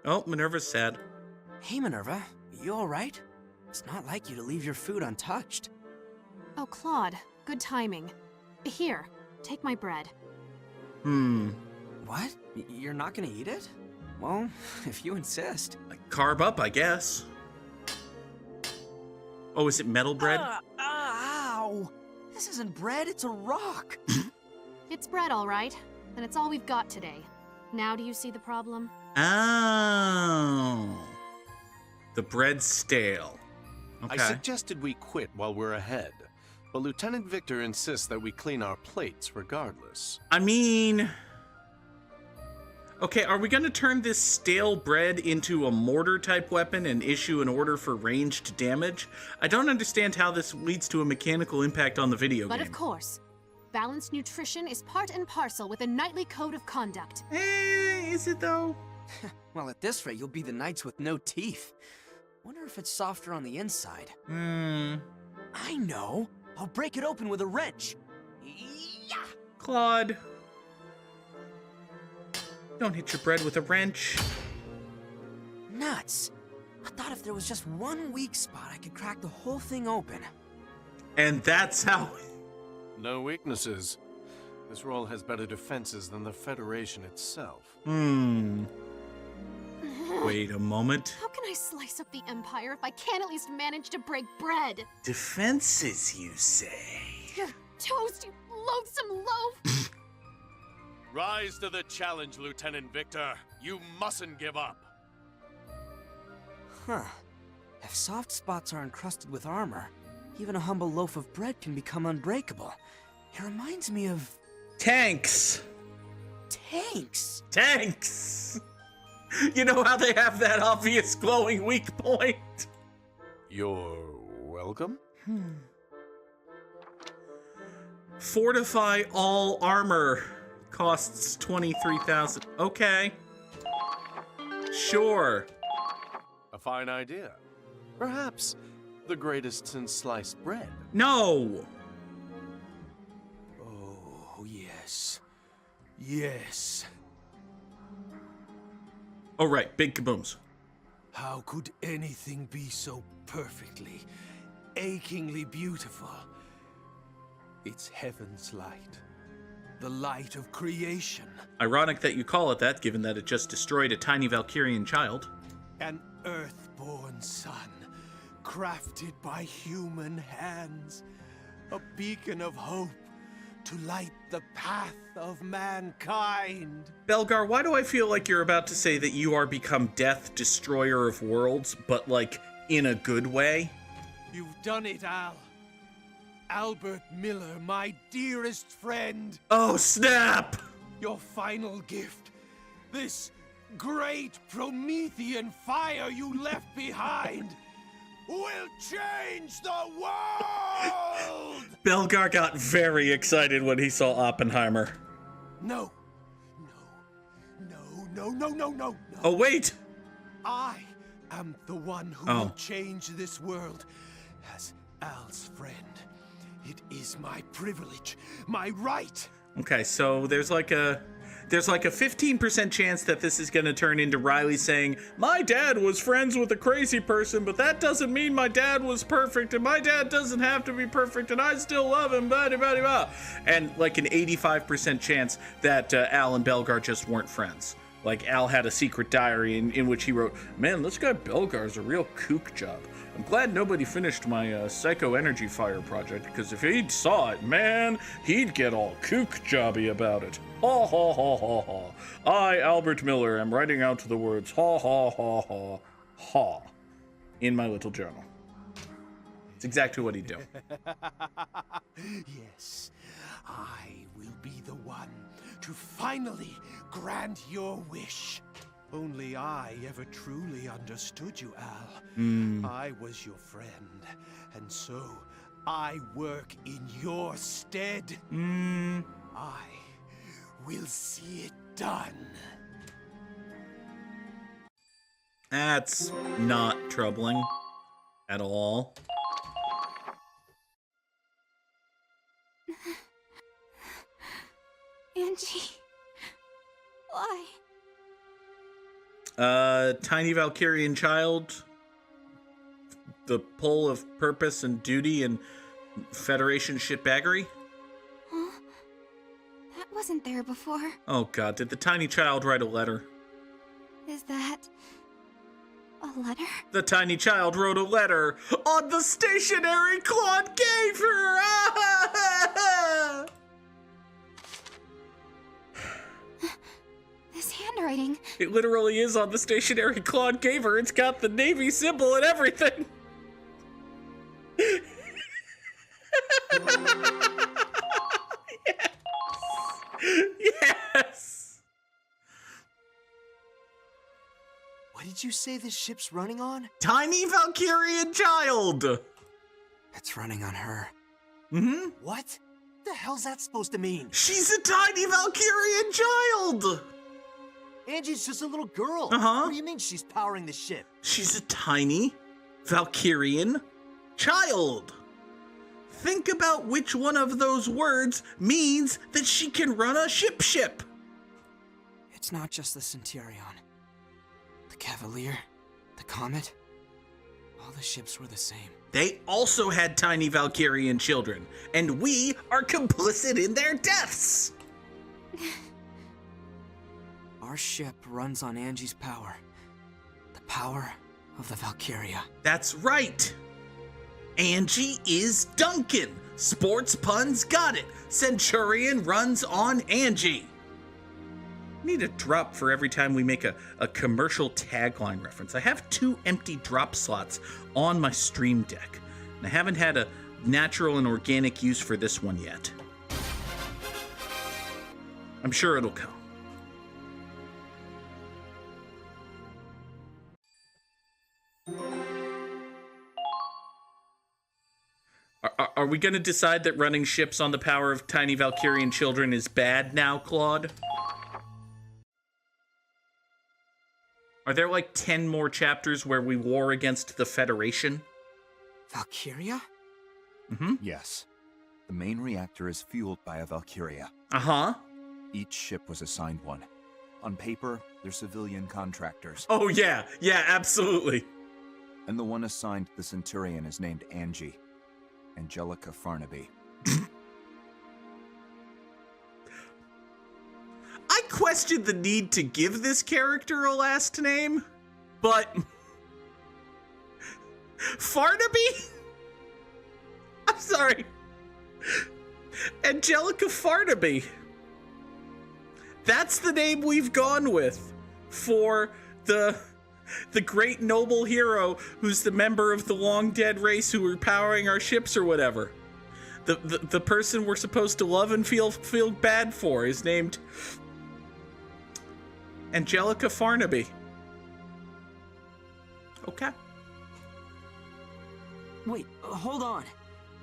Oh, Minerva's sad. Hey, Minerva. You alright? It's not like you to leave your food untouched. Oh, Claude. Good timing. Here, take my bread. What? You're not gonna eat it? Well, if you insist. Carb up, I guess. Oh, is it metal bread? Ow! This isn't bread, it's a rock! It's bread, all right. Then it's all we've got today. Now do you see the problem? Oh. The bread's stale. Okay. I suggested we quit while we're ahead, but Lieutenant Victor insists that we clean our plates regardless. I mean... Okay, are we going to turn this stale bread into a mortar-type weapon and issue an order for ranged damage? I don't understand how this leads to a mechanical impact on the video game. But of course, balanced nutrition is part and parcel with a knightly code of conduct. Is it though? Well, at this rate, you'll be the knights with no teeth. Wonder if it's softer on the inside. I know! I'll break it open with a wrench. Yeah! Claude. Don't hit your bread with a wrench. Nuts. I thought if there was just one weak spot, I could crack the whole thing open. And that's how... No weaknesses. This role has better defenses than the Federation itself. Wait a moment. How can I slice up the Empire if I can't at least manage to break bread? Defenses, you say? Toast, you loathsome loaf! Rise to the challenge, Lieutenant Victor. You mustn't give up. Huh. If soft spots are encrusted with armor, even a humble loaf of bread can become unbreakable. It reminds me of... Tanks! tanks! Tanks! You know how they have that obvious glowing weak point? You're welcome? Fortify all armor. Costs 23,000. Okay. Sure. A fine idea. Perhaps the greatest since sliced bread. No! Oh, yes. Yes. Oh, right. Big kabooms. How could anything be so perfectly, achingly beautiful? It's heaven's light. The light of creation. Ironic that you call it that, given that it just destroyed a tiny Valkyrian child. An earthborn sun, crafted by human hands. A beacon of hope to light the path of mankind. Belgar, why do I feel like you're about to say that you are become death, destroyer of worlds, but like, in a good way? You've done it, Al. Albert Miller, my dearest friend. Oh, snap! Your final gift. This great Promethean fire you left behind will change the world! Belgar got very excited when he saw Oppenheimer. No. No. Oh, wait! I am the one who will change this world as Al's friend. It is my privilege, my right. Okay, so there's like a 15% chance that this is going to turn into Riley saying, my dad was friends with a crazy person, but that doesn't mean my dad was perfect, and my dad doesn't have to be perfect, and I still love him, blah, blah, blah, blah. And like an 85% chance that Al and Belgar just weren't friends. Like Al had a secret diary in which he wrote, man, this guy Belgar's a real kook job. I'm glad nobody finished my Psycho Energy Fire project, because if he saw it, man, he'd get all kook jobby about it. Ha ha ha ha ha. I, Albert Miller, am writing out the words ha ha ha ha ha in my little journal. It's exactly what he'd do. Yes, I will be the one to finally grant your wish. Only I ever truly understood you, Al. I was your friend, and so I work in your stead. I will see it done. That's not troubling at all. Angie, why? Tiny Valkyrian child. The pull of purpose and duty and Federation shitbaggery. Huh? That wasn't there before. Oh god, did the tiny child write a letter? Is that a letter? The tiny child wrote a letter on the stationery Claude gave her! This handwriting. It literally is on the stationery Claude gave her. It's got the Navy symbol and everything. Yes! What did you say this ship's running on? Tiny Valkyrian child! It's running on her. Mm-hmm. What? The hell's that supposed to mean? She's a tiny Valkyrian child! Angie's just a little girl. Uh-huh. What do you mean she's powering the ship? She's a tiny Valkyrian child. Think about which one of those words means that she can run a ship. It's not just the Centurion. The Cavalier, the Comet, all the ships were the same. They also had tiny Valkyrian children, and we are complicit in their deaths. Our ship runs on Angie's power. The power of the Valkyria. That's right. Angie is Duncan. Sports puns got it. Centurion runs on Angie. Need a drop for every time we make a commercial tagline reference. I have 2 empty drop slots on my stream deck, and I haven't had a natural and organic use for this one yet. I'm sure it'll come. Are we going to decide that running ships on the power of tiny Valkyrian children is bad now, Claude? Are there like 10 more chapters where we war against the Federation? Valkyria? Mm-hmm. Yes. The main reactor is fueled by a Valkyria. Uh-huh. Each ship was assigned one. On paper, they're civilian contractors. Oh, yeah. Yeah, absolutely. And the one assigned the Centurion is named Angie. Angelica Farnaby. I questioned the need to give this character a last name, but... Farnaby? I'm sorry. Angelica Farnaby. That's the name we've gone with for the great noble hero who's the member of the long dead race who are powering our ships or whatever. The person we're supposed to love and feel bad for is named Angelica Farnaby. Okay. Wait, hold on.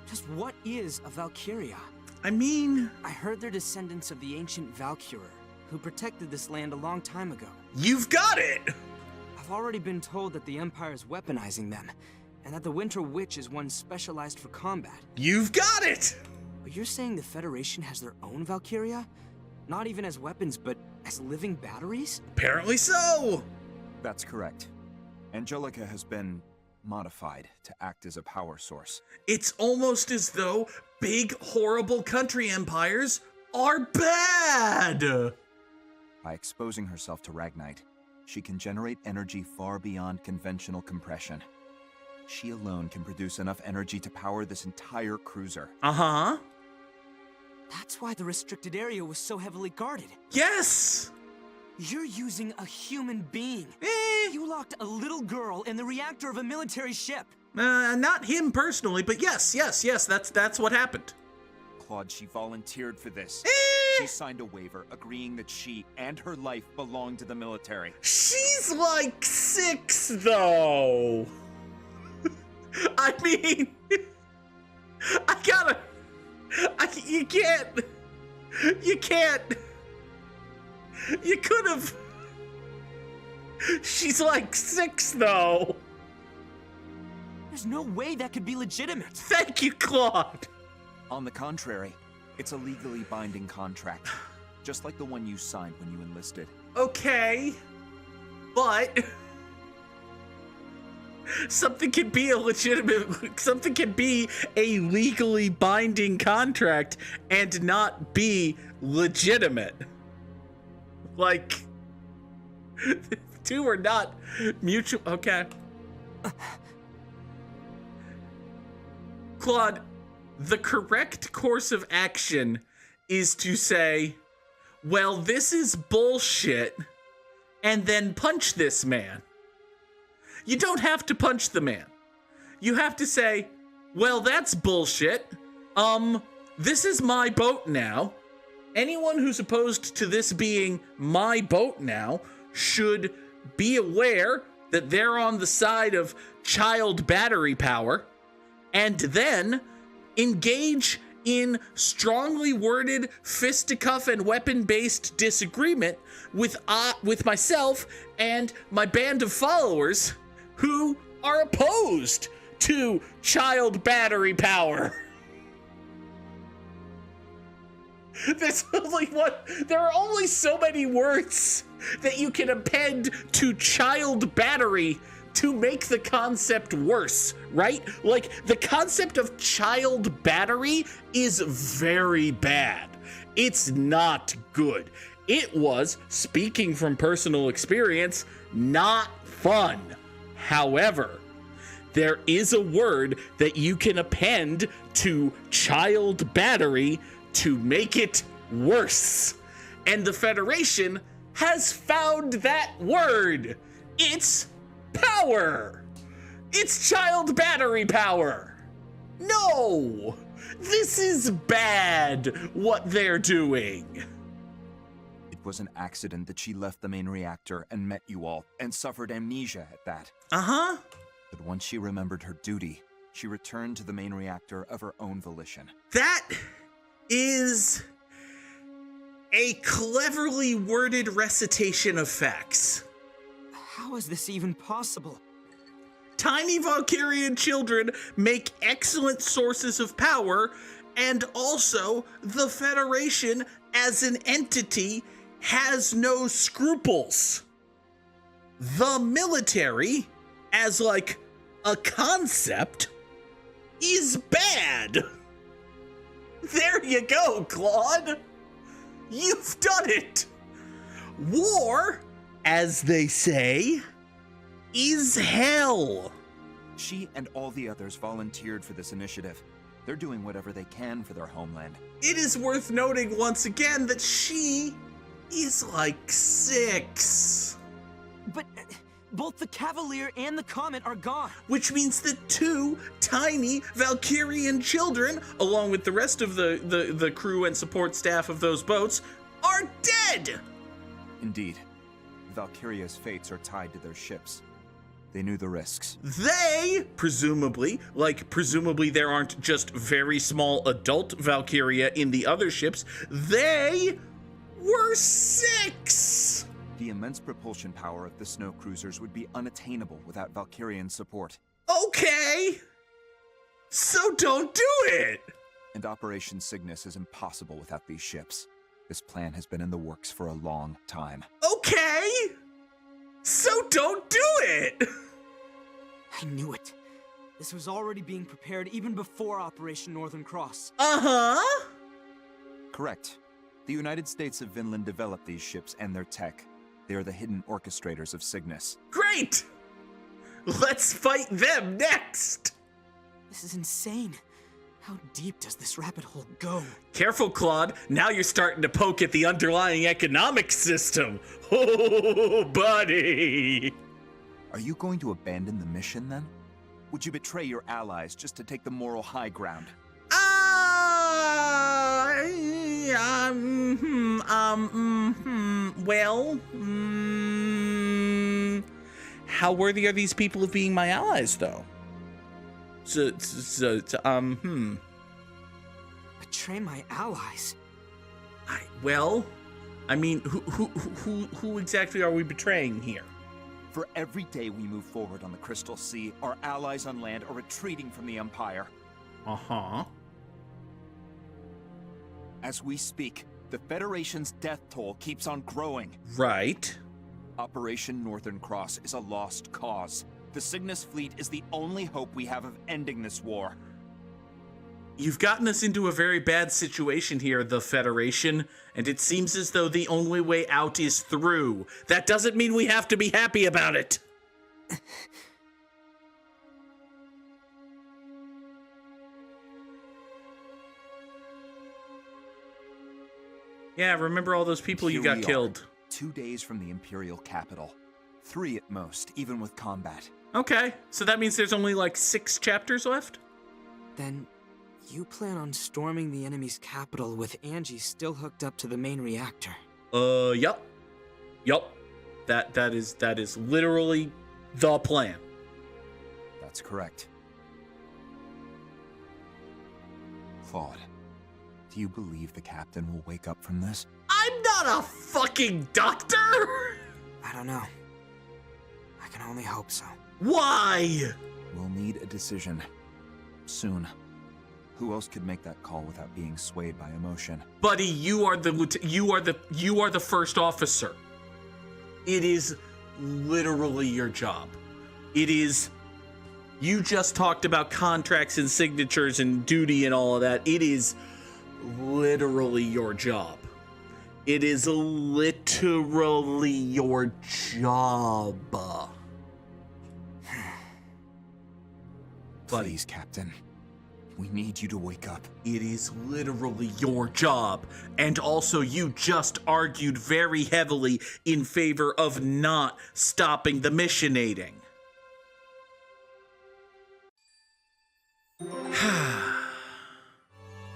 Just what is a Valkyria? I mean... I heard they're descendants of the ancient Valkyr, who protected this land a long time ago. You've got it! I've already been told that the Empire's weaponizing them, and that the Winter Witch is one specialized for combat. You've got it! But you're saying the Federation has their own Valkyria? Not even as weapons, but as living batteries? Apparently so! That's correct. Angelica has been modified to act as a power source. It's almost as though big, horrible country empires are bad! By exposing herself to Ragnite, she can generate energy far beyond conventional compression. She alone can produce enough energy to power this entire cruiser. Uh-huh. That's why the restricted area was so heavily guarded. Yes! You're using a human being. You locked a little girl in the reactor of a military ship. Not him personally, but yes, that's what happened. Claude, she volunteered for this. She signed a waiver agreeing that she and her life belong to the military. She's like 6, though. I mean, you can't. You could have. She's like 6, though. There's no way that could be legitimate. Thank you, Claude. On the contrary, it's a legally binding contract, just like the one you signed when you enlisted. Okay. But something can be a legally binding contract and not be legitimate. Like, two are not mutual. Okay. Claude, the correct course of action is to say, well, this is bullshit, and then punch this man. You don't have to punch the man. You have to say, well, that's bullshit. This is my boat now. Anyone who's opposed to this being my boat now should be aware that they're on the side of child battery power, and then engage in strongly worded fisticuff and weapon-based disagreement with myself and my band of followers who are opposed to child battery power. There are only so many words that you can append to child battery to make the concept worse, right? Like, the concept of child battery is very bad. It's not good. It was, speaking from personal experience, not fun. However, there is a word that you can append to child battery to make it worse. And the Federation has found that word. It's power. It's child battery power. No, this is bad what they're doing. It was an accident that she left the main reactor and met you all, and suffered amnesia at that. Uh-huh. But once she remembered her duty, she returned to the main reactor of her own volition. That is a cleverly worded recitation of facts. How is this even possible? Tiny Valkyrian children make excellent sources of power, and also the Federation as an entity has no scruples. The military, as like a concept, is bad. There you go, Claude. You've done it. War, as they say, is hell. She and all the others volunteered for this initiative. They're doing whatever they can for their homeland. It is worth noting once again that she is like 6. But both the Cavalier and the Comet are gone. Which means that 2 tiny Valkyrian children, along with the rest of the crew and support staff of those boats, are dead! Indeed. Valkyria's fates are tied to their ships. They knew the risks. They, presumably there aren't just very small adult Valkyria in the other ships, they were 6! The immense propulsion power of the snow cruisers would be unattainable without Valkyrian support. Okay! So don't do it! And Operation Cygnus is impossible without these ships. This plan has been in the works for a long time. Okay! So don't do it! I knew it. This was already being prepared even before Operation Northern Cross. Uh-huh! Correct. The United States of Vinland developed these ships and their tech. They are the hidden orchestrators of Cygnus. Great! Let's fight them next! This is insane. How deep does this rabbit hole go? Careful, Claude. Now you're starting to poke at the underlying economic system. Oh, buddy! Are you going to abandon the mission, then? Would you betray your allies just to take the moral high ground? How worthy are these people of being my allies, though? Betray my allies? Who exactly are we betraying here? For every day we move forward on the Crystal Sea, our allies on land are retreating from the Empire. Uh-huh. As we speak, the Federation's death toll keeps on growing. Right. Operation Northern Cross is a lost cause. The Cygnus fleet is the only hope we have of ending this war. You've gotten us into a very bad situation here, the Federation, and it seems as though the only way out is through. That doesn't mean we have to be happy about it. Yeah, remember all those people you Here got we are, killed. 2 days from the Imperial capital. 3 at most, even with combat. Okay, so that means there's only like 6 chapters left? Then you plan on storming the enemy's capital with Angie still hooked up to the main reactor. Yup. Yup. That is literally the plan. That's correct. Claude, do you believe the captain will wake up from this? I'm not a fucking doctor! I don't know. I can only hope so. Why? We'll need a decision. Soon. Who else could make that call without being swayed by emotion? Buddy, you are the first officer. It is literally your job. It is. You just talked about contracts and signatures and duty and all of that. It is literally your job. It is literally your job. Please, Captain. We need you to wake up. It is literally your job. And also, you just argued very heavily in favor of not stopping the missionating.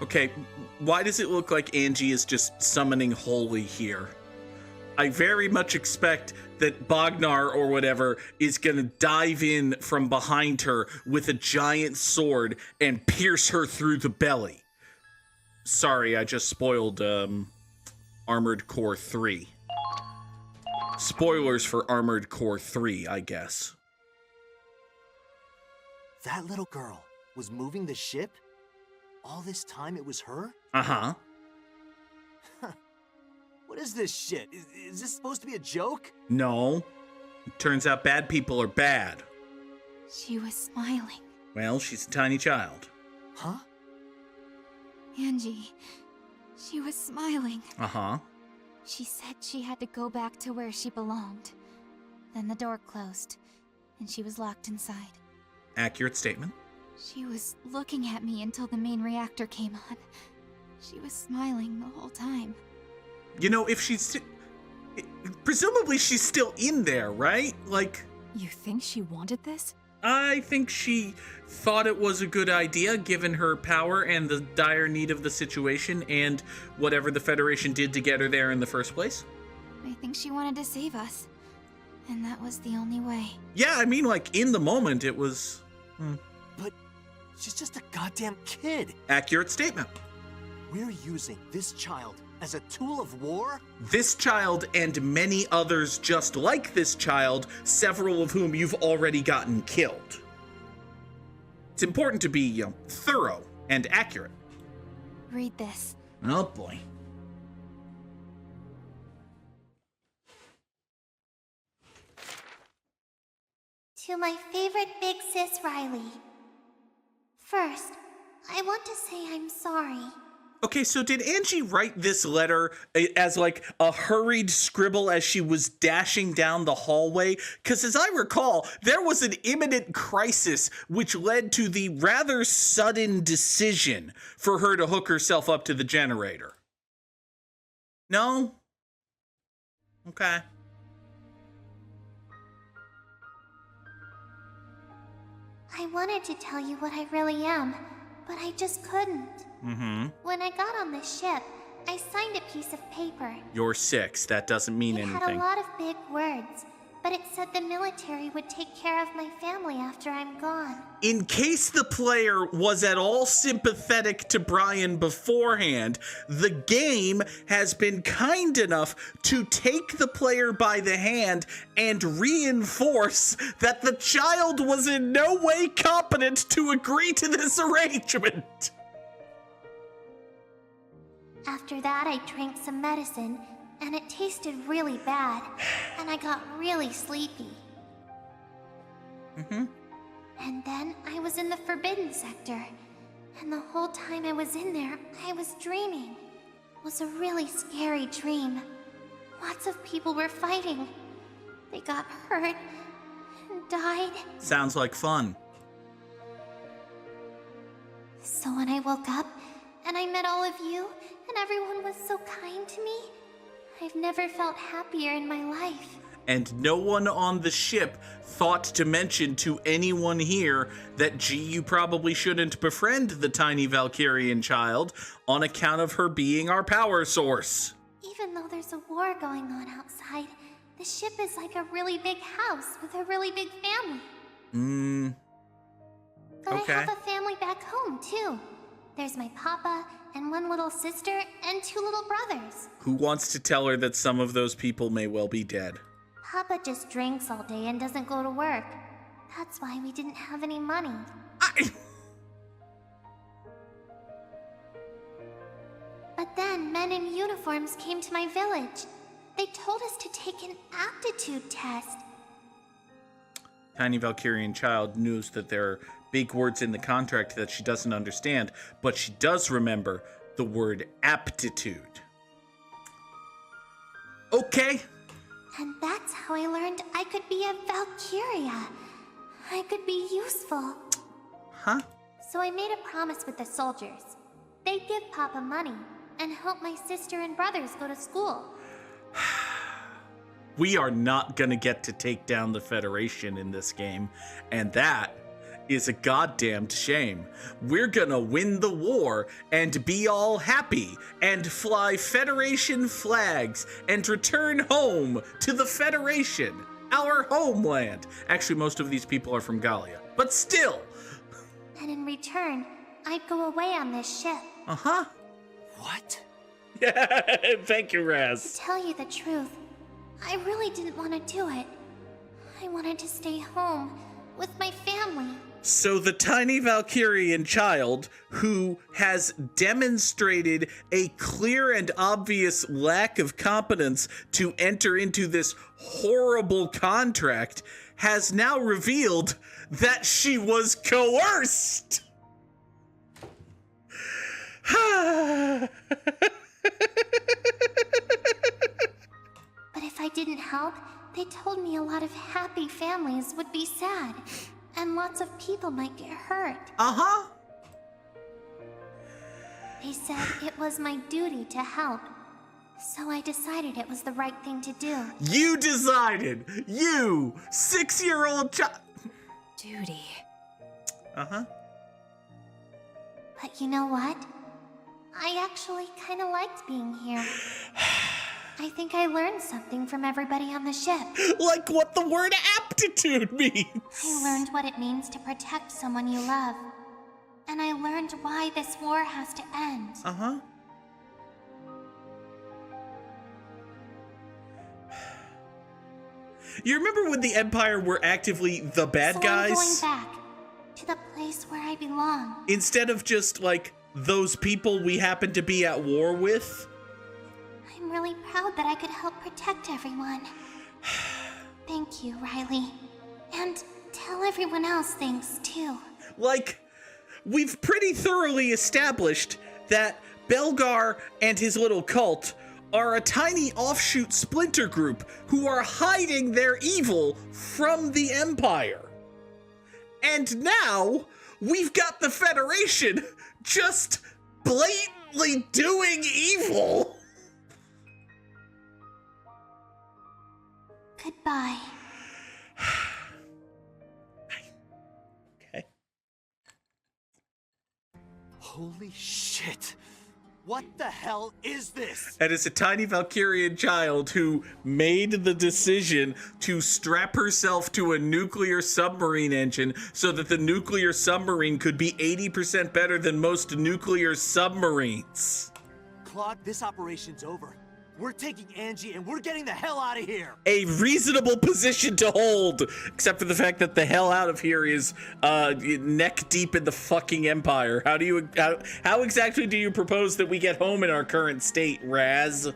Okay, why does it look like Angie is just summoning Holy here? I very much expect that Bognar or whatever is gonna dive in from behind her with a giant sword and pierce her through the belly. Sorry, I just spoiled Armored Core 3. Spoilers for Armored Core 3, I guess. That little girl was moving the ship? All this time it was her? Uh-huh. What is this shit? Is this supposed to be a joke? No. It turns out bad people are bad. She was smiling. Well, she's a tiny child. Huh? Angie, she was smiling. Uh-huh. She said she had to go back to where she belonged. Then the door closed, and she was locked inside. Accurate statement. She was looking at me until the main reactor came on. She was smiling the whole time. You know, if she's... presumably she's still in there, right? Like... You think she wanted this? I think she thought it was a good idea, given her power and the dire need of the situation and whatever the Federation did to get her there in the first place. I think she wanted to save us. And that was the only way. Yeah, I mean, like, in the moment, it was... But she's just a goddamn kid. Accurate statement. We're using this child as a tool of war? This child and many others just like this child, several of whom you've already gotten killed. It's important to be thorough and accurate. Read this. Oh boy. To my favorite big sis Riley. First, I want to say I'm sorry. Okay, so did Angie write this letter as like a hurried scribble as she was dashing down the hallway? Because as I recall, there was an imminent crisis which led to the rather sudden decision for her to hook herself up to the generator. No? Okay. I wanted to tell you what I really am, but I just couldn't. When I got on the ship, I signed a piece of paper. You're 6. That doesn't mean It had anything. a lot of big words, but it said the military would take care of my family after I'm gone. In case the player was at all sympathetic to Brian beforehand, the game has been kind enough to take the player by the hand and reinforce that the child was in no way competent to agree to this arrangement. After that, I drank some medicine, and it tasted really bad, and I got really sleepy. And then I was in the Forbidden Sector, and the whole time I was in there, I was dreaming. It was a really scary dream. Lots of people were fighting. They got hurt and died. Sounds like fun. So when I woke up, and I met all of you, and everyone was so kind to me, I've never felt happier in my life. And no one on the ship thought to mention to anyone here that, gee, you probably shouldn't befriend the tiny Valkyrian child on account of her being our power source. Even though there's a war going on outside, the ship is like a really big house with a really big family. But Okay. I have a family back home, too. There's my papa, and one little sister, and 2 little brothers. Who wants to tell her that some of those people may well be dead? Papa just drinks all day and doesn't go to work. That's why we didn't have any money. But then men in uniforms came to my village. They told us to take an aptitude test. Tiny Valkyrian child knows that there are big words in the contract that she doesn't understand, but she does remember the word aptitude. Okay. And that's how I learned I could be a Valkyria. I could be useful. Huh? So I made a promise with the soldiers. They'd give Papa money and help my sister and brothers go to school. We are not gonna get to take down the Federation in this game, and that is a goddamned shame. We're gonna win the war and be all happy and fly Federation flags and return home to the Federation, our homeland. Actually, most of these people are from Gallia, but still. And in return, I'd go away on this ship. Uh-huh. What? Yeah, thank you, To Raz. tell you the truth, I really didn't want to do it. I wanted to stay home with my family. So the tiny Valkyrian child, who has demonstrated a clear and obvious lack of competence to enter into this horrible contract, has now revealed that she was coerced. But if I didn't help, they told me a lot of happy families would be sad, and lots of people might get hurt. Uh-huh. They said it was my duty to help, so I decided it was the right thing to do. You decided. You, 6-year-old child. Duty. Uh-huh. But you know what? I actually kind of liked being here. I think I learned something from everybody on the ship. Like what the word aptitude means. I learned what it means to protect someone you love. And I learned why this war has to end. Uh-huh. You remember when the Empire were actively the bad So guys? I'm going back to the place where I belong. Instead of just, like, those people we happen to be at war with? I'm really proud that I could help protect everyone. Thank you, Riley. And tell everyone else thanks, too. Like, we've pretty thoroughly established that Belgar and his little cult are a tiny offshoot splinter group who are hiding their evil from the Empire. And now, we've got the Federation just blatantly doing evil. Goodbye. Okay. Holy shit! What the hell is this? And it's a tiny Valkyrian child who made the decision to strap herself to a nuclear submarine engine so that the nuclear submarine could be 80% better than most nuclear submarines. Claude, this operation's over. We're taking Angie and we're getting the hell out of here. A reasonable position to hold, except for the fact that the hell out of here is neck deep in the fucking Empire. How exactly do you propose that we get home in our current state, Raz?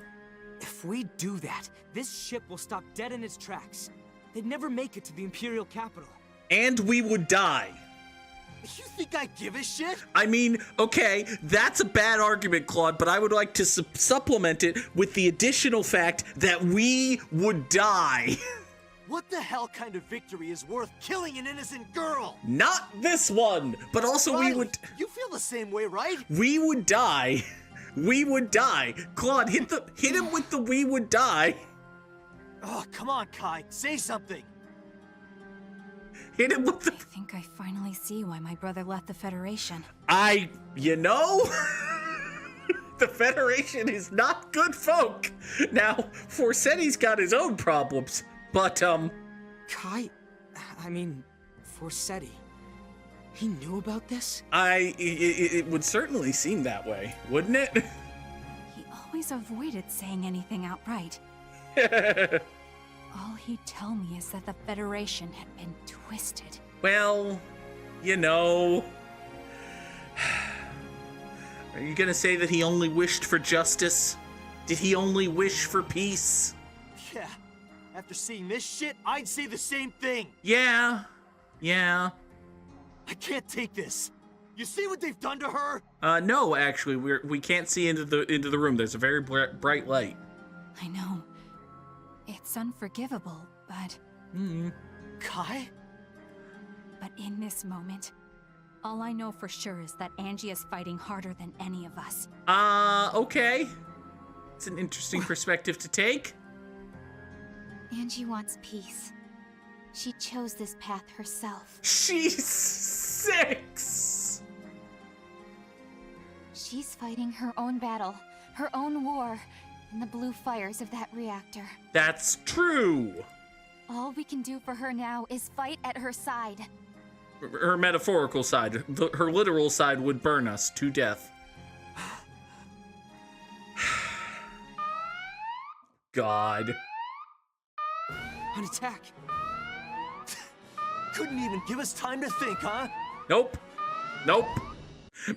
If we do that, this ship will stop dead in its tracks. They'd never make it to the Imperial capital. And we would die. You think I give a shit? I mean, okay, that's a bad argument, Claude, but I would like to supplement it with the additional fact that we would die. What the hell kind of victory is worth killing an innocent girl? Not this one, but also we Riley, would... You feel the same way, right? We would die. We would die. Claude, hit him with the we would die. Oh, come on, Kai. Say something. Hit him with the... I think I finally see why my brother left the Federation. You know, the Federation is not good folk. Now, Forsetti's got his own problems, but, Kai, I mean, Forsetti, he knew about this? it would certainly seem that way, wouldn't it? He always avoided saying anything outright. All he'd tell me is that the Federation had been twisted. Well, you know... Are you gonna say that he only wished for justice? Did he only wish for peace? Yeah. After seeing this shit, I'd say the same thing. Yeah. I can't take this. You see what they've done to her? No, actually, we can't see into the room. There's a very bright light. I know. It's unforgivable, but... Kai? But in this moment, all I know for sure is that Angie is fighting harder than any of us. Okay. It's an interesting perspective to take. Angie wants peace. She chose this path herself. She's 6! She's fighting her own battle, her own war, in the blue fires of that reactor. That's true. All we can do for her now is fight at her side. Her metaphorical side. Her literal side would burn us to death. God. An attack! Couldn't even give us time to think, huh? Nope.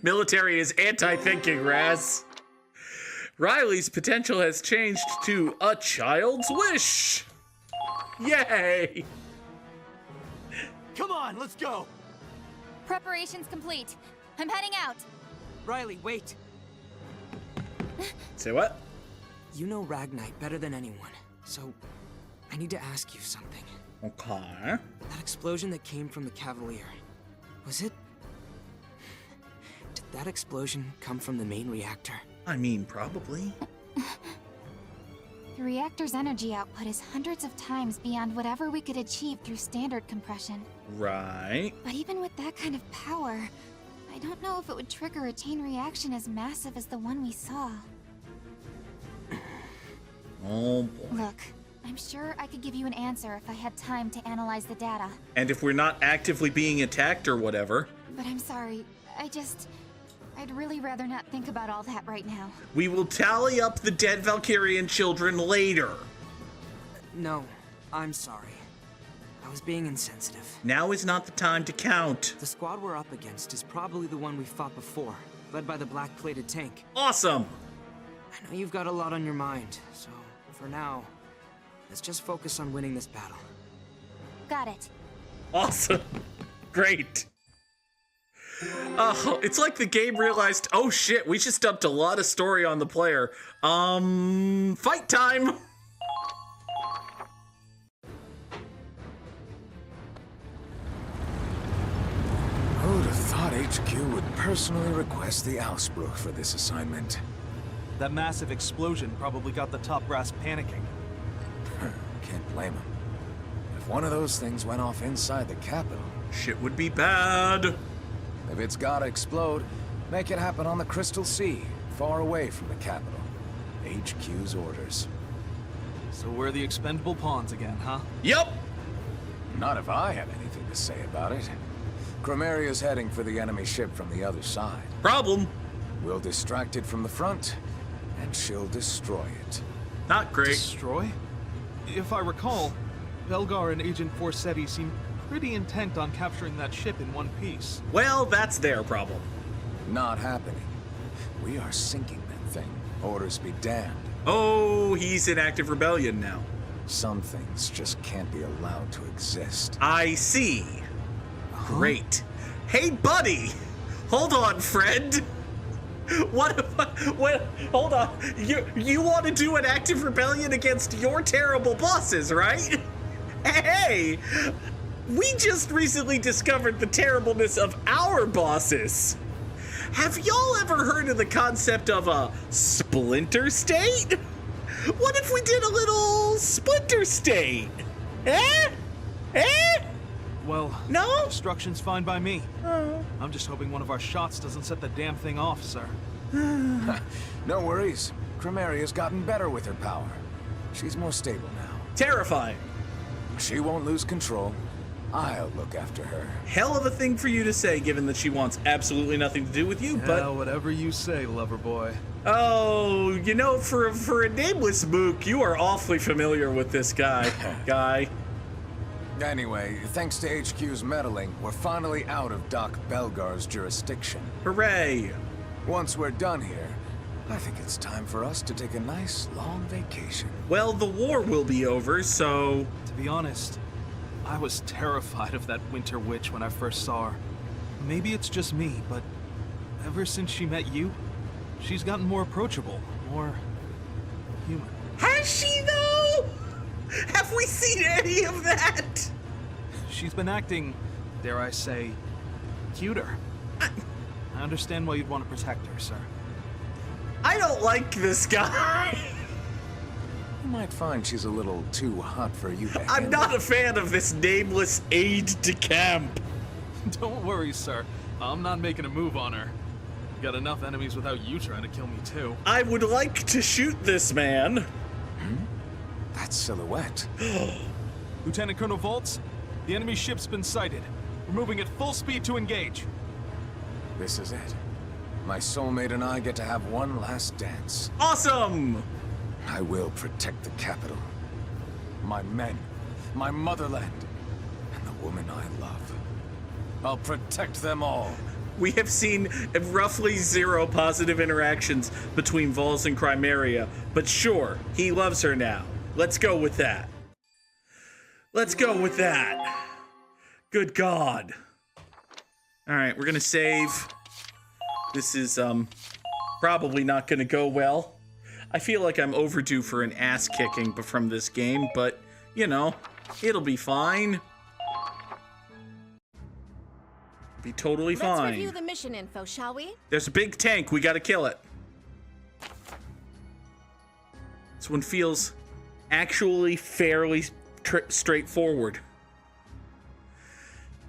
Military is anti-thinking, Raz. Riley's potential has changed to a child's wish. Yay! Come on, let's go. Preparations complete. I'm heading out. Riley, wait. Say what? You know Ragnite better than anyone, so I need to ask you something. Okay. That explosion that came from the Cavalier, was it... Did that explosion come from the main reactor? I mean, probably. The reactor's energy output is hundreds of times beyond whatever we could achieve through standard compression. Right. But even with that kind of power, I don't know if it would trigger a chain reaction as massive as the one we saw. Oh boy. Look, I'm sure I could give you an answer if I had time to analyze the data. And if we're not actively being attacked or whatever. But I'm sorry, I'd really rather not think about all that right now. We will tally up the dead Valkyrian children later. No, I'm sorry. I was being insensitive. Now is not the time to count. The squad we're up against is probably the one we fought before, led by the black-plated tank. Awesome! I know you've got a lot on your mind, so for now, let's just focus on winning this battle. Got it. Awesome. Great. Oh, it's like the game realized, oh shit, we just dumped a lot of story on the player. Fight time! Who'd have thought HQ would personally request the Ausbruch for this assignment? That massive explosion probably got the top brass panicking. Can't blame him. If one of those things went off inside the capital... Shit would be bad. If it's gotta explode, make it happen on the Crystal Sea, far away from the capital. HQ's orders. So we're the expendable pawns again, huh? Yep! Not if I have anything to say about it. Chromeria's heading for the enemy ship from the other side. Problem. We'll distract it from the front, and she'll destroy it. Not great. Destroy? If I recall, Belgar and Agent Forsetti seem pretty intent on capturing that ship in one piece. Well, that's their problem. Not happening. We are sinking that thing. Orders be damned. Oh, he's in active rebellion now. Some things just can't be allowed to exist. I see. Great. Hey, buddy! Hold on, friend! What? Hold on. You want to do an active rebellion against your terrible bosses, right? Hey! We just recently discovered the terribleness of our bosses. Have y'all ever heard of the concept of a splinter state? What if we did a little splinter state? Eh? Well, no? Destruction's fine by me. I'm just hoping one of our shots doesn't set the damn thing off, sir. No worries. Crimeria's gotten better with her power. She's more stable now. Terrifying. She won't lose control. I'll look after her. Hell of a thing for you to say, given that she wants absolutely nothing to do with you, but... Well, whatever you say, lover boy. Oh, you know, for a nameless mook, you are awfully familiar with this guy. Anyway, thanks to HQ's meddling, we're finally out of Doc Belgar's jurisdiction. Hooray! Once we're done here, I think it's time for us to take a nice, long vacation. Well, the war will be over, so... To be honest, I was terrified of that Winter Witch when I first saw her. Maybe it's just me, but ever since she met you, she's gotten more approachable, more human. Has she, though? Have we seen any of that? She's been acting, dare I say, cuter. I understand why you'd want to protect her, sir. I don't like this guy. You might find she's a little too hot for you to handle. I'm not a fan of this nameless aide-de-camp. Don't worry, sir. I'm not making a move on her. Got enough enemies without you trying to kill me, too. I would like to shoot this man. That silhouette. Lieutenant Colonel Volts, the enemy ship's been sighted. We're moving at full speed to engage. This is it. My soulmate and I get to have one last dance. Awesome! I will protect the capital. My men, my motherland, and the woman I love. I'll protect them all. We have seen roughly 0 positive interactions between Vols and Crymeria, but sure, he loves her now. Let's go with that. Let's go with that. Good God. All right, we're gonna save. This is probably not gonna go well. I feel like I'm overdue for an ass kicking from this game, but you know, it'll be fine. Be totally fine. Let's review the mission info, shall we? There's a big tank. We gotta kill it. This one feels actually fairly straightforward.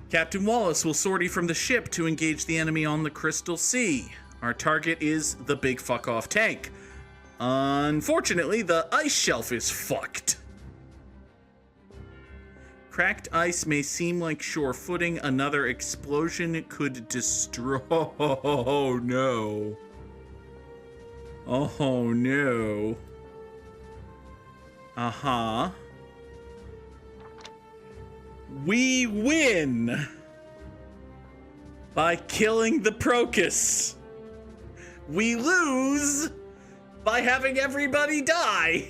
Captain Wallace will sortie from the ship to engage the enemy on the Crystal Sea. Our target is the big fuck-off tank. Unfortunately, the ice shelf is fucked. Cracked ice may seem like sure footing. Another explosion could destroy... Oh, no. Oh, no. Uh-huh. We win by killing the Procus. We lose by having everybody die.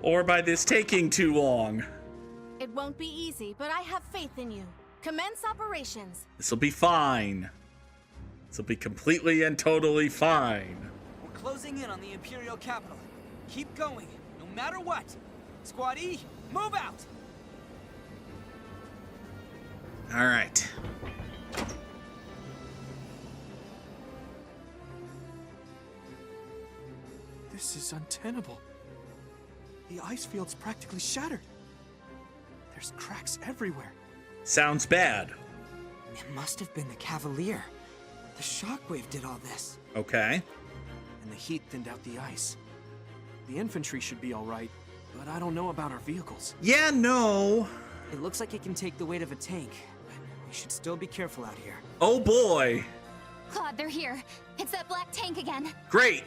Or by this taking too long. It won't be easy, but I have faith in you. Commence operations. This'll be fine. This'll be completely and totally fine. We're closing in on the Imperial capital. Keep going, no matter what. Squad E, move out! All right. This is untenable. The ice field's practically shattered. There's cracks everywhere. Sounds bad. It must have been the Cavalier. The shockwave did all this. Okay. And the heat thinned out the ice. The infantry should be all right, but I don't know about our vehicles. Yeah, no. It looks like it can take the weight of a tank, but we should still be careful out here. Oh boy. Claude, they're here. It's that black tank again. Great.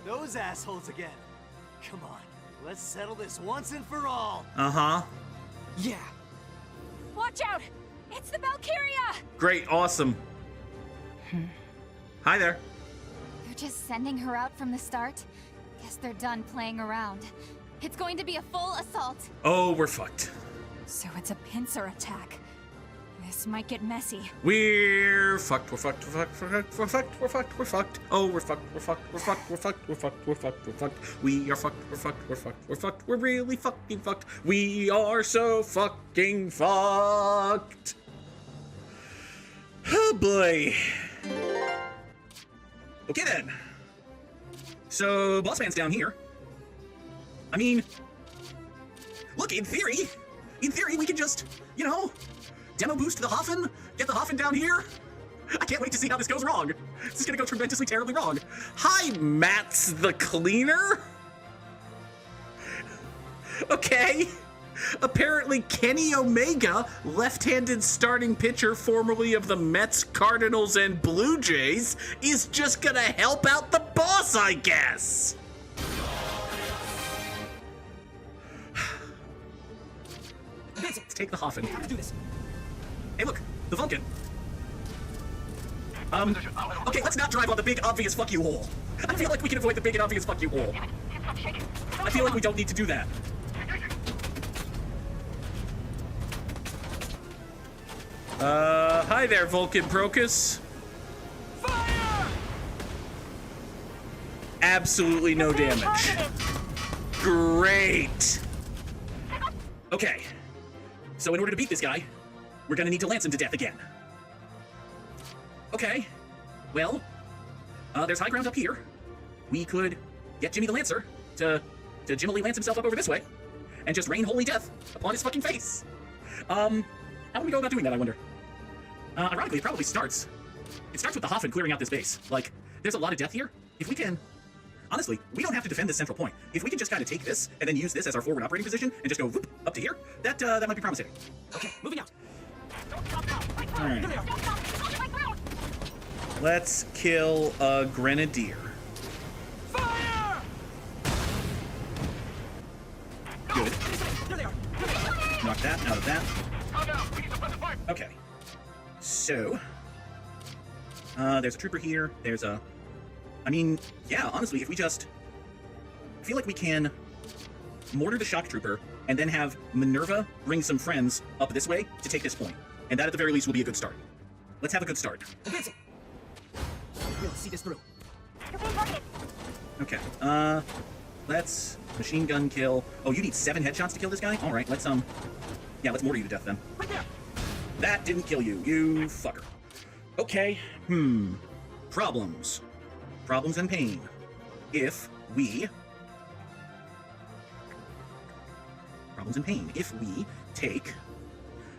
Those assholes again. Come on, let's settle this once and for all. Uh-huh. Yeah. Watch out! It's the Valkyria! Great, awesome. Hi there. They're just sending her out from the start? Guess they're done playing around. It's going to be a full assault. Oh, we're fucked. So it's a pincer attack. This might get messy. We're fucked, we're fucked, we're fucked, we're fucked, we're fucked, we're fucked, we're fucked. Oh, we're fucked, we're fucked, we're fucked, we're fucked, we're fucked, we're fucked, we're fucked. We are fucked, we're fucked, we're fucked, we're fucked. We're really fucking fucked. We are so fucking fucked. Oh boy. Okay then. So, boss man's down here. I mean, look, in theory, we could just, you know, demo boost the Hoffen, get the Hoffen down here. I can't wait to see how this goes wrong. This is gonna go tremendously, terribly wrong. Hi, Mats the Cleaner. Okay. Apparently, Kenny Omega, left-handed starting pitcher formerly of the Mets, Cardinals, and Blue Jays, is just gonna help out the boss, I guess. Let's take the Hoffen. Hey, look, the Vulcan. Okay, let's not drive on the big, obvious fuck you hole. I feel like we can avoid the big and obvious fuck you hole. I feel like we don't need to do that. Hi there, Vulcan Procus. Fire! Absolutely no damage. Great. Okay. So in order to beat this guy, we're gonna need to lance him to death again. Okay. Well, there's high ground up here. We could get Jimmy the Lancer to Jimmily lance himself up over this way and just rain holy death upon his fucking face. How do we go about doing that, I wonder? Ironically, it probably starts. It starts with the Hoffen clearing out this base. Like, there's a lot of death here. If we can... Honestly, we don't have to defend this central point. If we can just kind of take this and then use this as our forward operating position and just go whoop up to here, that might be promising. Okay, moving out. All right. Let's kill a Grenadier. Fire! Good. Knock that out of that. Okay. So, there's a trooper here. There's a... I mean, yeah, honestly, if we just... I feel like we can mortar the shock trooper and then have Minerva bring some friends up this way to take this point. And that, at the very least, will be a good start. Let's have a good start. We'll see this through. Okay, let's machine gun kill. Oh, you need 7 headshots to kill this guy? All right, let's, yeah, let's mortar you to death then. Right there. That didn't kill you, you fucker. Okay, Problems. Problems and pain. If we... Problems and pain. If we take...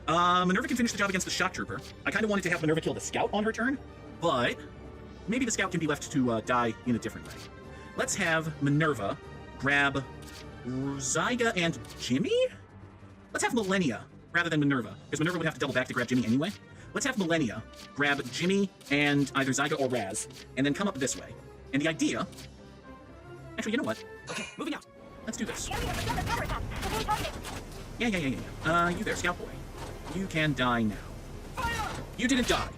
Minerva can finish the job against the shock trooper. I kind of wanted to have Minerva kill the scout on her turn, but maybe the scout can be left to die in a different way. Let's have Minerva grab Zyga and Jimmy? Let's have Millennia rather than Minerva, because Minerva would have to double back to grab Jimmy anyway. Let's have Millennia grab Jimmy and either Zyga or Raz, and then come up this way. And the idea... Actually, you know what? Okay, moving out. Let's do this. Yeah. You there, Scout Boy. You can die now. You didn't die.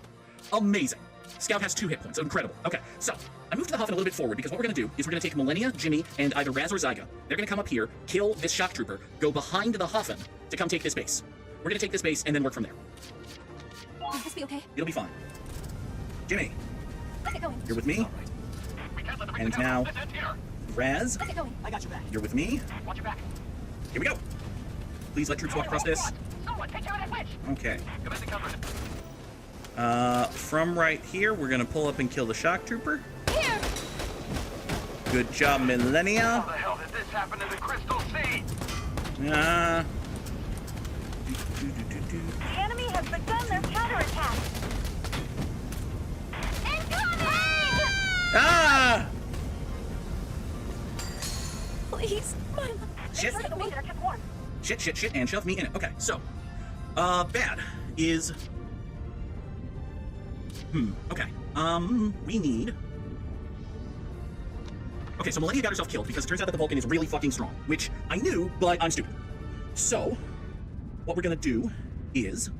Amazing. Scout has 2 hit points. Incredible. Okay, so I moved the Hoffen a little bit forward because what we're going to do is we're going to take Millennia, Jimmy, and either Raz or Zyga. They're going to come up here, kill this shock trooper, go behind the Hoffen to come take this base. We're going to take this base and then work from there. Will this be okay? It'll be fine. Jimmy, Let's get going. you're with me? And now, Raz, Let's get going. I got your back. you're with me? Watch your back. Here we go. Please let troops walk across this. Okay. From right here, we're gonna pull up and kill the shock trooper. Here! Good job, Millennia. How the hell did this happen in the Crystal Sea? The enemy has begun their counterattack. Ah! Please, Shit. Shit, and shove me in it. Okay, so, bad is... okay. We need... Okay, so Millennia got herself killed because it turns out that the Vulcan is really fucking strong, which I knew, but I'm stupid. So, what we're gonna do is...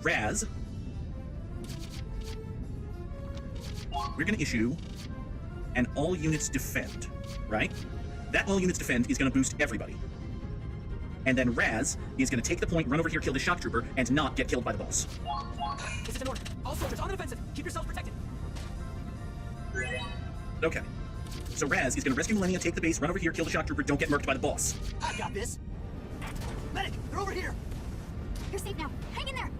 Raz we're going to issue an all units defend, right? That all units defend is going to boost everybody. And then Raz is going to take the point, run over here, kill the shock trooper, and not get killed by the boss. This is an order. All soldiers on the defensive. Keep yourselves protected. Okay. So Raz is going to rescue Millennia, take the base, run over here, kill the shock trooper, don't get murked by the boss. I got this. Medic, they're over here. You're safe now. Hang in there.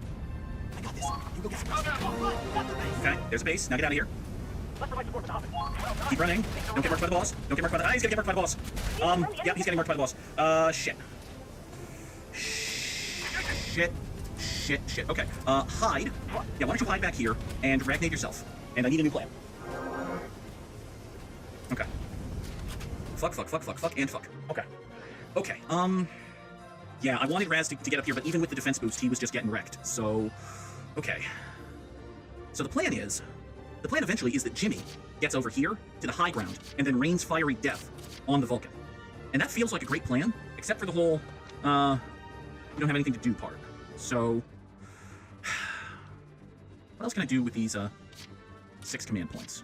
I got this. You go get some. Okay, there's a base. Now get out of here. Keep running. Don't get marked by the boss. Don't get marked by the... Ah, he's gonna get marked by the boss. Yeah, he's getting marked by the boss. Shit. Shit. Okay, hide. Yeah, why don't you hide back here and ragnate yourself? And I need a new plan. Okay. Fuck, and fuck. Okay, yeah, I wanted Raz to get up here, but even with the defense boost, he was just getting wrecked, so... Okay. So the plan eventually is that Jimmy gets over here to the high ground and then rains fiery death on the Vulcan. And that feels like a great plan, except for the whole, you don't have anything to do part. So, what else can I do with these, 6 command points?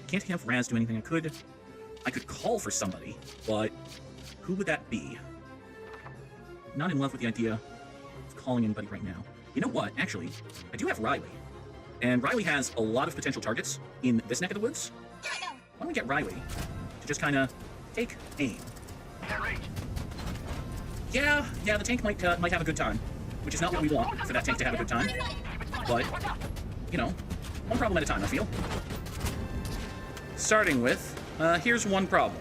Can't have Raz do anything. I could call for somebody, but who would that be? Not in love with the idea of calling anybody right now. You know what? Actually, I do have Riley. And Riley has a lot of potential targets in this neck of the woods. Why don't we get Riley to just kind of take aim? Yeah, the tank might have a good time, which is not what we want for that tank to have a good time. But, you know, one problem at a time, I feel. Starting with, here's one problem.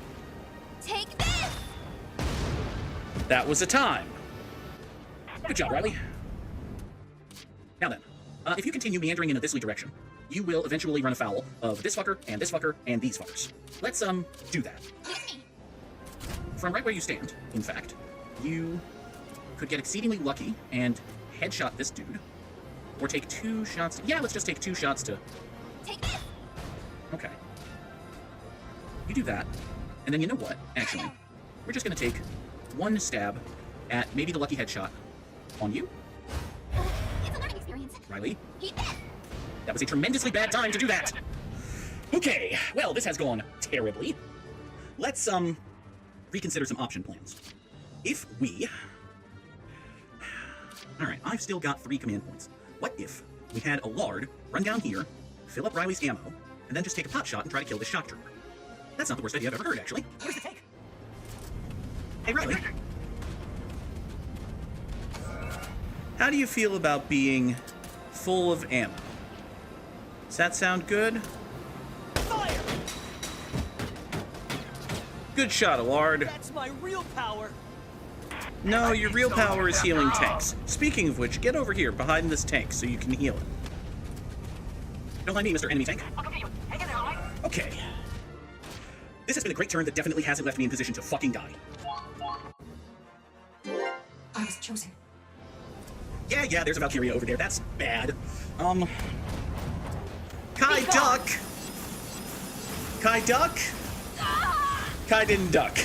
Take this! That was a time. Good job, Riley. Now then, if you continue meandering in a thisly direction, you will eventually run afoul of this fucker, and this fucker, and these fuckers. Let's, do that. From right where you stand, in fact, you could get exceedingly lucky and headshot this dude, or take 2 shots. Yeah, let's just take 2 shots to... Take this! Okay. You do that, and then you know what, actually? We're just gonna take 1 stab at maybe the lucky headshot on you. It's a learning experience. Riley? Eat this! That was a tremendously bad time to do that! Okay, well, this has gone terribly. Let's, reconsider some option plans. If we... Alright, I've still got 3 command points. What if we had a Lard run down here, fill up Riley's ammo, and then just take a pot shot and try to kill this shock trooper? That's not the worst idea I've ever heard, actually. Where's the tank? Hey, Riley. How do you feel about being full of ammo? Does that sound good? Fire! Good shot, Lard. That's my real power. No, your real power is healing tanks. Speaking of which, get over here, behind this tank, so you can heal it. Don't mind me, Mr. Enemy Tank. Okay. This has been a great turn that definitely hasn't left me in position to fucking die. I was chosen. Yeah, there's a Valkyria over there. That's bad. Kai duck! Kai duck? Kai didn't duck.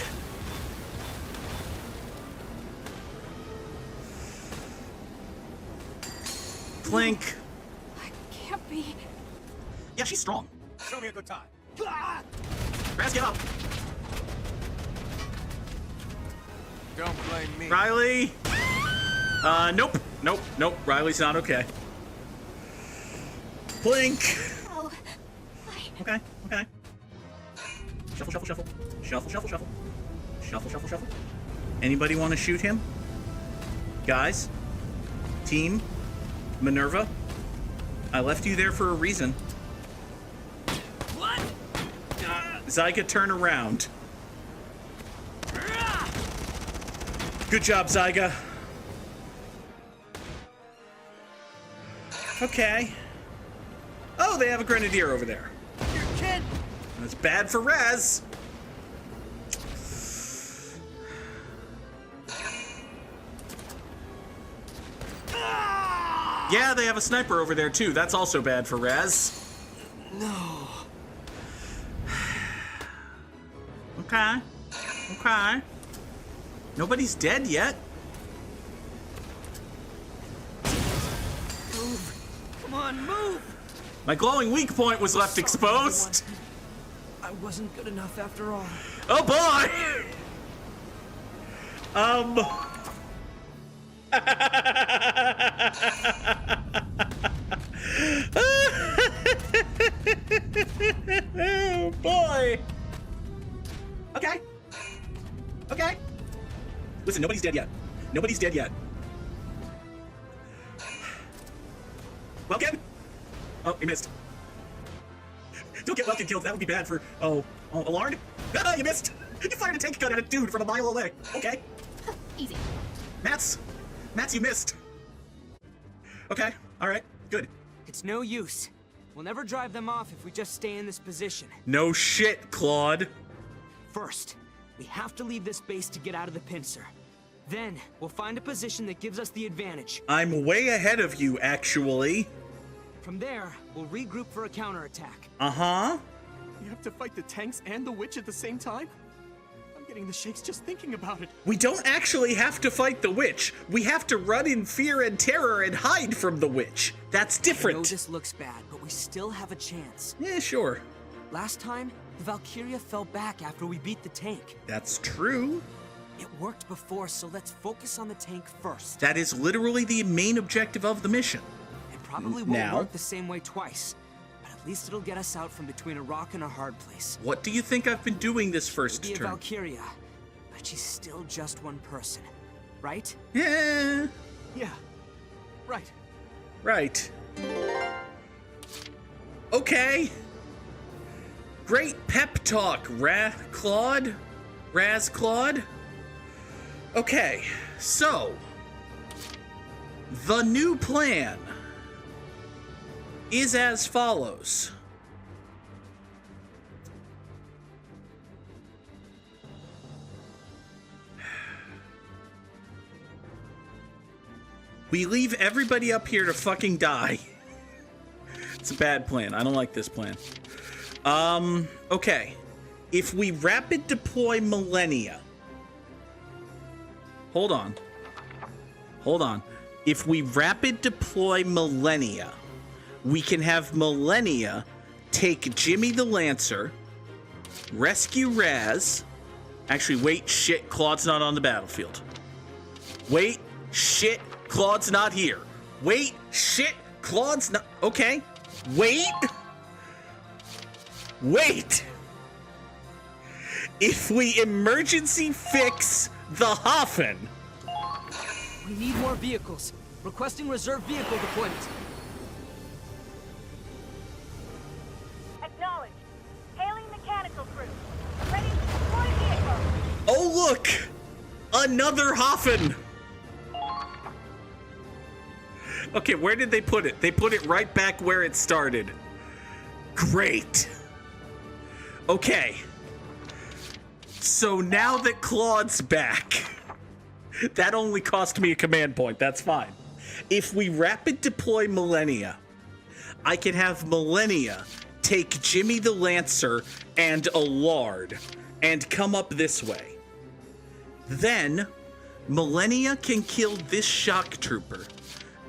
Clink. I can't be. Yeah, she's strong. Show me a good time. Raz, get up. Don't blame me. Riley. Nope. Riley's not okay. Blink. Oh. Okay. Shuffle. Anybody want to shoot him? Guys? Team? Minerva? I left you there for a reason. What? Zyga, turn around. Good job, Zyga. Okay. Oh, they have a grenadier over there. Your kid. That's bad for Raz. Yeah, they have a sniper over there too. That's also bad for Raz. No. Okay. Nobody's dead yet. Move. Come on, move. My glowing weak point was left exposed. I wasn't good enough after all. Oh boy! Oh boy! Okay. Okay. Listen, nobody's dead yet. Nobody's dead yet. Welkin? Oh, you missed. Don't get Welkin killed. That would be bad for... Oh, Alarmed? Ah, you missed! You fired a tank gun at a dude from a mile away. Okay. Easy. Mats, you missed. Okay, alright, good. It's no use. We'll never drive them off if we just stay in this position. No shit, Claude. First, we have to leave this base to get out of the pincer. Then, we'll find a position that gives us the advantage. I'm way ahead of you, actually. From there, we'll regroup for a counterattack. Uh-huh. You have to fight the tanks and the witch at the same time? I'm getting the shakes just thinking about it. We don't actually have to fight the witch. We have to run in fear and terror and hide from the witch. That's different. I know this looks bad, but we still have a chance. Yeah, sure. Last time, the Valkyria fell back after we beat the tank. That's true. It worked before, so let's focus on the tank first. That is literally the main objective of the mission. It probably won't work the same way twice, but at least it'll get us out from between a rock and a hard place. What do you think I've been doing this first Maybe turn? a Valkyria, but she's still just one person, right? Yeah. Yeah. Right. Right. Okay. Great pep talk, Claude. Raz Claude. Okay, so the new plan is as follows. We leave everybody up here to fucking die. It's a bad plan. I don't like this plan. Okay. If we rapid deploy Millennia... Hold on. If we rapid deploy Millennia, we can have Millennia take Jimmy the Lancer, rescue Raz. Actually, wait, shit, Claude's not on the battlefield. Wait, shit, Claude's not here. Wait, shit, Claude's not... Okay. Wait. If we emergency fix the Hafen... We need more vehicles. Requesting reserve vehicle deployment. Acknowledged. Hailing mechanical crew. Ready to deploy vehicle. Oh, look! Another Hafen! Okay, where did they put it? They put it right back where it started. Great. Okay. So now that Claude's back, that only cost me a command point. That's fine. If we rapid deploy Millennia, I can have Millennia take Jimmy the Lancer and Allard and come up this way. Then, Millennia can kill this shock trooper.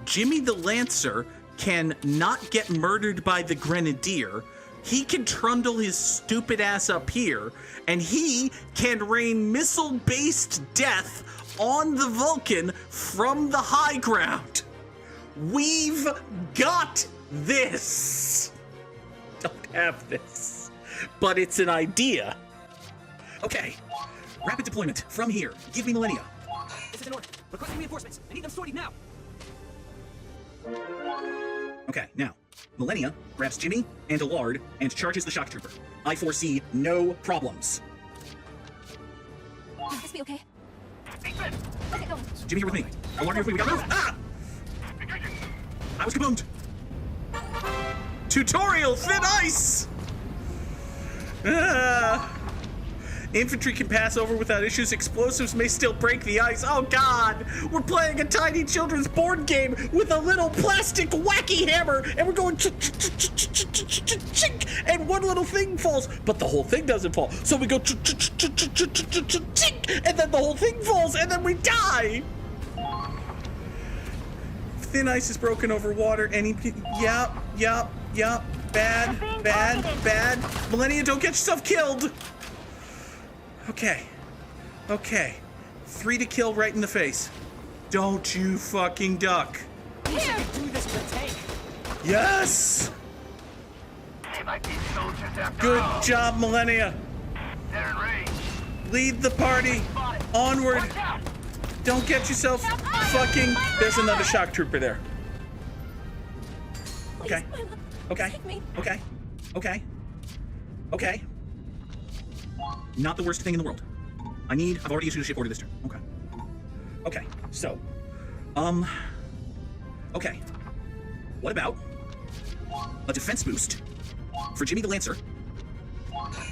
Jimmy the Lancer can not get murdered by the Grenadier. He can trundle his stupid ass up here, and he can rain missile-based death on the Vulcan from the high ground. We've got this. Don't have this, but it's an idea. Okay, rapid deployment from here. Give me Millennia. This is an order. Requesting reinforcements. I need them sorted now. Okay, now, Millennia grabs Jimmy and Allard and charges the shock trooper. I foresee no problems. Will this be okay? Let's get going. Jimmy, here with me. Allard, here with me. We gotta move! Ah! I was kaboomed! Tutorial, thin ice! Infantry can pass over without issues. Explosives may still break the ice. Oh god! We're playing a tiny children's board game with a little plastic wacky hammer, and we're going chink, and one little thing falls, but the whole thing doesn't fall. So we go chink, and then the whole thing falls, and then we die. Thin ice is broken over water. Any? Yep. Yup. Bad, bad, bad. Millennia, don't get yourself killed. Okay. Okay. 3 to kill right in the face. Don't you fucking duck. You should do this to the tank. Yes! Good job, Millennia. Lead the party. Onward. Don't get yourself fucking... There's another shock trooper there. Okay. Okay. Okay. Okay. Okay. Not the worst thing in the world. I've already issued a ship order this turn. Okay. Okay, so, okay. What about a defense boost for Jimmy the Lancer?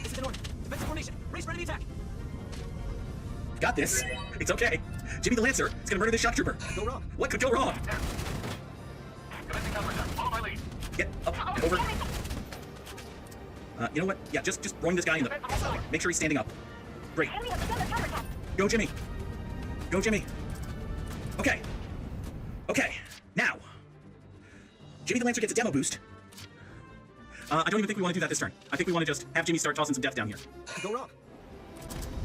This is the north. Defensive formation. Race ready to attack. Got this. It's okay. Jimmy the Lancer is gonna murder this shock trooper. Go wrong. What could go wrong? Get up and over. You know what? Yeah, just throwing this guy in the... Make sure he's standing up. Great. Go, Jimmy. Go, Jimmy. Okay. Okay. Now, Jimmy the Lancer gets a demo boost. I don't even think we want to do that this turn. I think we want to just have Jimmy start tossing some death down here. Go wrong.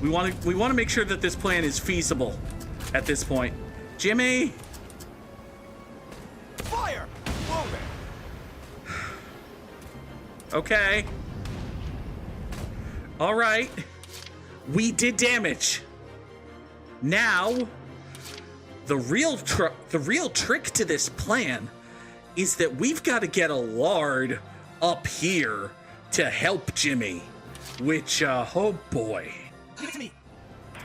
We want to make sure that this plan is feasible at this point. Jimmy. Fire! Over. Okay. All right. We did damage. Now, the real trick to this plan is that we've got to get a Lard up here to help Jimmy. Which, oh boy. Give it to me.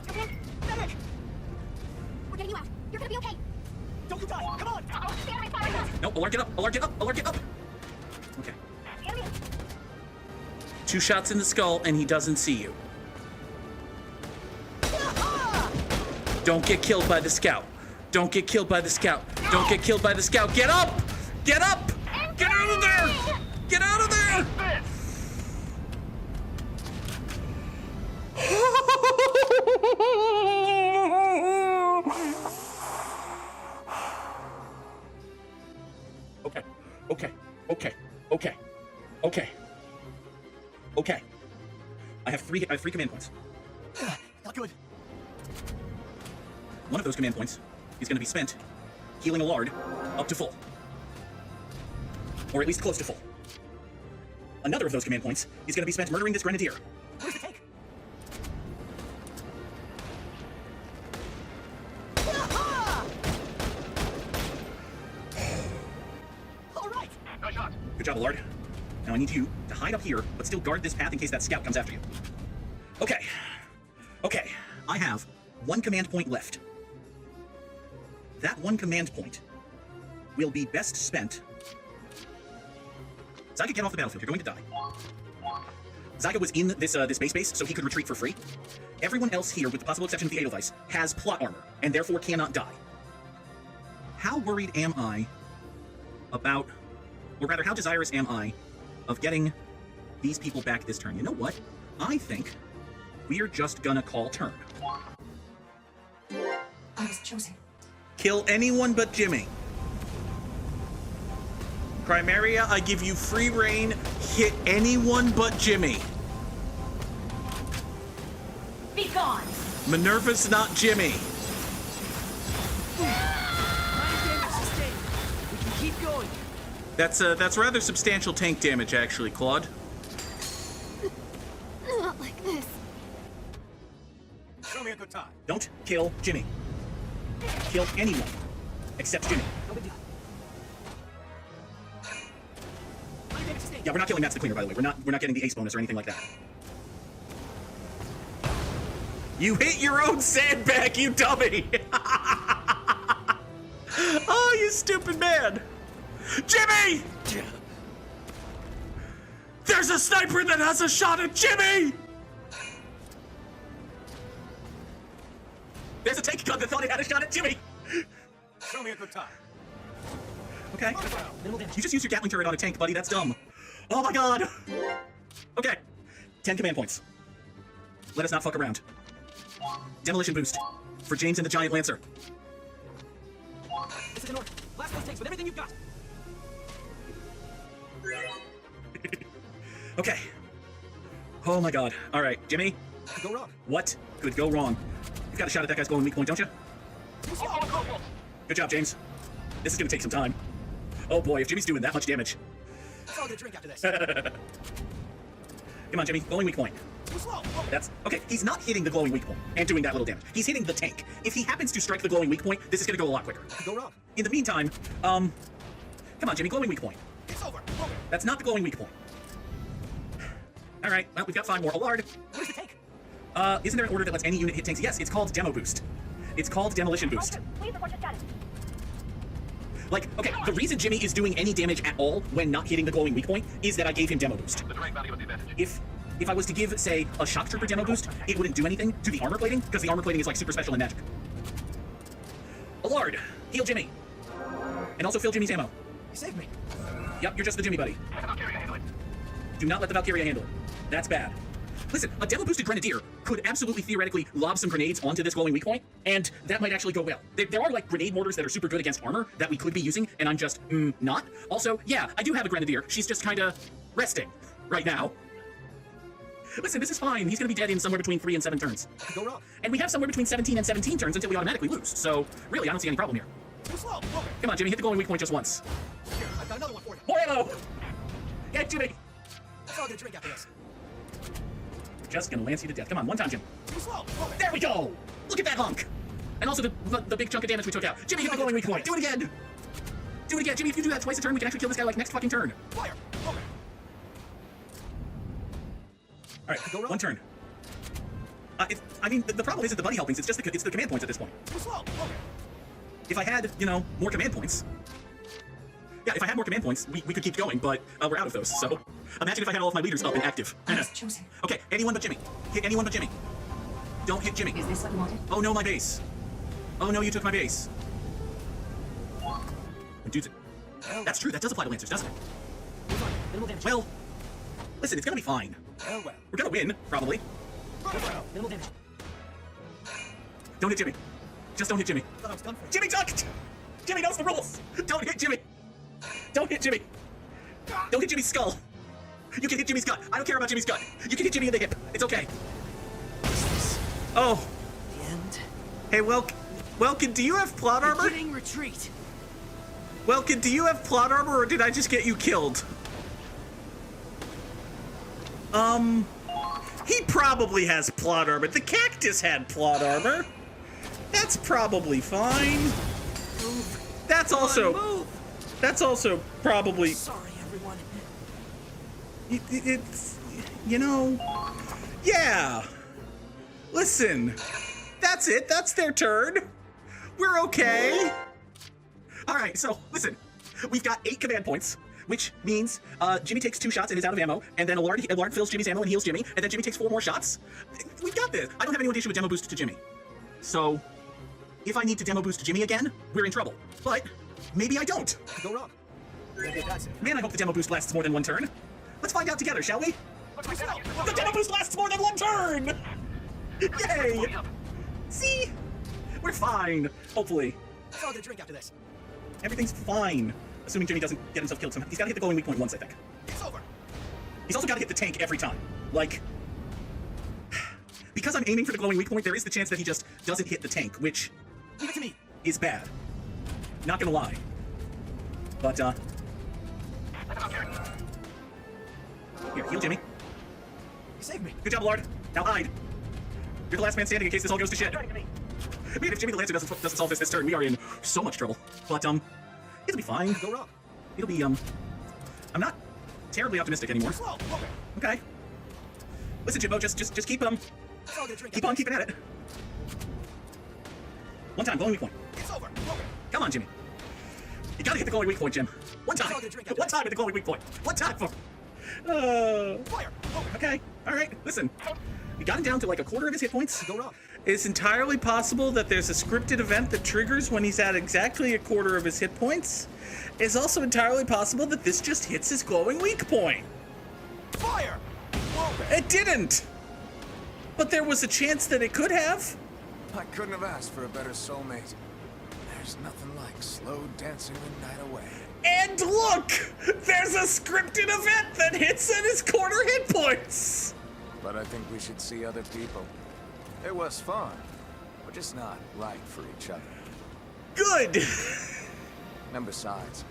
Come in. Medic! We're getting you out. You're gonna be okay. Don't you die. Come on. The enemy's firing us. No, Alert, get up. Alert, get up. Alert, get up. Okay. 2 shots in the skull, and he doesn't see you. Don't get killed by the scout. Don't get killed by the scout. Don't get killed by the scout. Get up! Get up! Get out of there! Get out of there! Okay. Okay. Okay. Okay. Okay. Okay. I have three command points. Not good. One of those command points is going to be spent healing a Lard up to full. Or at least close to full. Another of those command points is going to be spent murdering this Grenadier. Where's the tank? All right. Nice shot. Good job, Lard. Now I need you to hide up here, but still guard this path in case that scout comes after you. Okay. Okay. I have 1 command point left. That 1 command point will be best spent... Zyka, get off the battlefield. You're going to die. Zyka was in this base, so he could retreat for free. Everyone else here, with the possible exception of the Edelweiss, has plot armor, and therefore cannot die. How worried am I about... Or rather, how desirous am I of getting these people back this turn? You know what? I think we're just gonna call turn. I was chosen. Kill anyone but Jimmy. Primaria, I give you free reign. Hit anyone but Jimmy. Be gone. Minerva's not Jimmy. 9 damage sustained. We can keep going. That's rather substantial tank damage, actually, Claude. Not like this. Show me a good time. Don't kill Jimmy. Kill anyone except Jimmy. No big deal. 9 damage sustained. Yeah, we're not killing Matt's the Cleaner, by the way. We're not getting the ace bonus or anything like that. You hit your own sandbag, you dummy! Oh, you stupid man! Jimmy! There's a sniper that has a shot at Jimmy! There's a tank gun that thought it had a shot at Jimmy! Show me a good time. Okay. You just used your Gatling turret on a tank, buddy. That's dumb. Oh my god! Okay. 10 command points. Let us not fuck around. Demolition boost for James and the Giant Lancer. This is the north. Blast those tanks with everything you've got. Okay. Oh my god. Alright, Jimmy. Could go wrong. What could go wrong? You've got a shot at that guy's glowing weak point, don't you? Good job, James. This is gonna take some time. Oh boy, if Jimmy's doing that much damage. I'll get a drink after this. Come on, Jimmy. Glowing weak point. That's okay. He's not hitting the glowing weak point and doing that little damage. He's hitting the tank. If he happens to strike the glowing weak point, this is gonna go a lot quicker. Could go wrong. In the meantime, come on, Jimmy. Glowing weak point. It's over. That's not the glowing weak point. All right. Well, we've got 5 more. Alard. Where's the tank? Isn't there an order that lets any unit hit tanks? Yes, it's called Demo Boost. It's called Demolition Boost. Please report your status. Like, okay, the reason Jimmy is doing any damage at all when not hitting the glowing weak point is that I gave him Demo Boost. If I was to give, say, a Shock Trooper Demo Boost, it wouldn't do anything to the armor plating, because the armor plating is like super special and magic. Alard, heal Jimmy. And also fill Jimmy's ammo. You saved me. Yep, you're just the Jimmy buddy. Do not let the Valkyria handle it. That's bad. Listen, a Demo Boosted Grenadier could absolutely theoretically lob some grenades onto this glowing weak point, and that might actually go well. There are like grenade mortars that are super good against armor that we could be using, and I'm just, not. Also, yeah, I do have a Grenadier. She's just kinda resting right now. Listen, this is fine. He's gonna be dead in somewhere between 3 and 7 turns. Could go wrong. And we have somewhere between 17 and 17 turns until we automatically lose. So, really, I don't see any problem here. Too slow. Come on, Jimmy, hit the glowing weak point just once. Here, I've got another one for you. More ammo! Get Jimmy! I'll get a drink after this. Just gonna lance you to death. Come on, one time, Jim. Too slow. There we go! Look at that hunk! And also the big chunk of damage we took out. Jimmy, hit the glowing weak point. Do it again! Do it again. Jimmy, if you do that twice a turn, we can actually kill this guy like next fucking turn. Fire. Okay. Alright, one turn. I mean, the problem isn't the buddy helpings, it's just it's the command points at this point. Too slow. Okay. If I had, you know, more command points... Yeah, if I had more command points, we could keep going, but we're out of those, so... Imagine if I had all of my leaders up and active. Okay, anyone but Jimmy. Hit anyone but Jimmy. Don't hit Jimmy. Is this what you wanted? Oh no, my base. Oh no, you took my base. Dude, that's true, that does apply to Lancers, doesn't it? Well, listen, it's gonna be fine. We're gonna win, probably. Don't hit Jimmy. Just don't hit Jimmy. Jimmy ducked! Jimmy knows the rules! Don't hit Jimmy! Don't hit Jimmy! Don't hit Jimmy's skull! You can hit Jimmy's gut. I don't care about Jimmy's gut. You can hit Jimmy in the hip. It's okay. Oh. The end. Hey, Welkin, do you have plot armor? Beginning retreat. Welkin, do you have plot armor, or did I just get you killed? He probably has plot armor. The cactus had plot armor. That's probably fine. Move. That's also probably... Sorry, everyone. It's, you know, yeah. Listen, that's it. That's their turn. We're okay. All right, so listen, we've got 8 command points, which means Jimmy takes 2 shots and is out of ammo, and then Alard fills Jimmy's ammo and heals Jimmy, and then Jimmy takes 4 more shots. We've got this. I don't have any issue with demo boost to Jimmy. So, if I need to demo boost Jimmy again, we're in trouble. But maybe I don't. Go wrong. Man, I hope the demo boost lasts more than 1 turn. Let's find out together, shall we? The demo boost lasts more than 1 turn! Yay! See? We're fine, hopefully. I'll get a drink after this. Everything's fine. Assuming Jimmy doesn't get himself killed somehow. He's gotta hit the glowing weak point once, I think. It's over. He's also gotta hit the tank every time. Like... Because I'm aiming for the glowing weak point, there is the chance that he just doesn't hit the tank, which... Leave it to me. Is bad. Not gonna lie. But, here, heal Jimmy. You saved me. Good job, Lord. Now hide. You're the last man standing in case this all goes to shit. I mean, if Jimmy the Lancer doesn't solve this turn, we are in so much trouble. But, it'll be fine. Go wrong. It'll be, I'm not terribly optimistic anymore. Slow. Okay. Listen, Jimbo, just keep, keep on keeping at it. 1 time, glowing weak point. It's over. Come on, Jimmy. You gotta hit the glowing weak point, Jim. 1 time. 1 time at the glowing weak point. 1 time for... Fire. Okay. All right. Listen. We got him down to like a quarter of his hit points. Go wrong. It's entirely possible that there's a scripted event that triggers when he's at exactly a quarter of his hit points. It's also entirely possible that this just hits his glowing weak point. Fire. It didn't. But there was a chance that it could have. I couldn't have asked for a better soulmate. There's nothing like slow dancing the night away. And look! There's a scripted event that hits at his corner hit points! But I think we should see other people. It was fun, but just not right for each other. Good! And besides,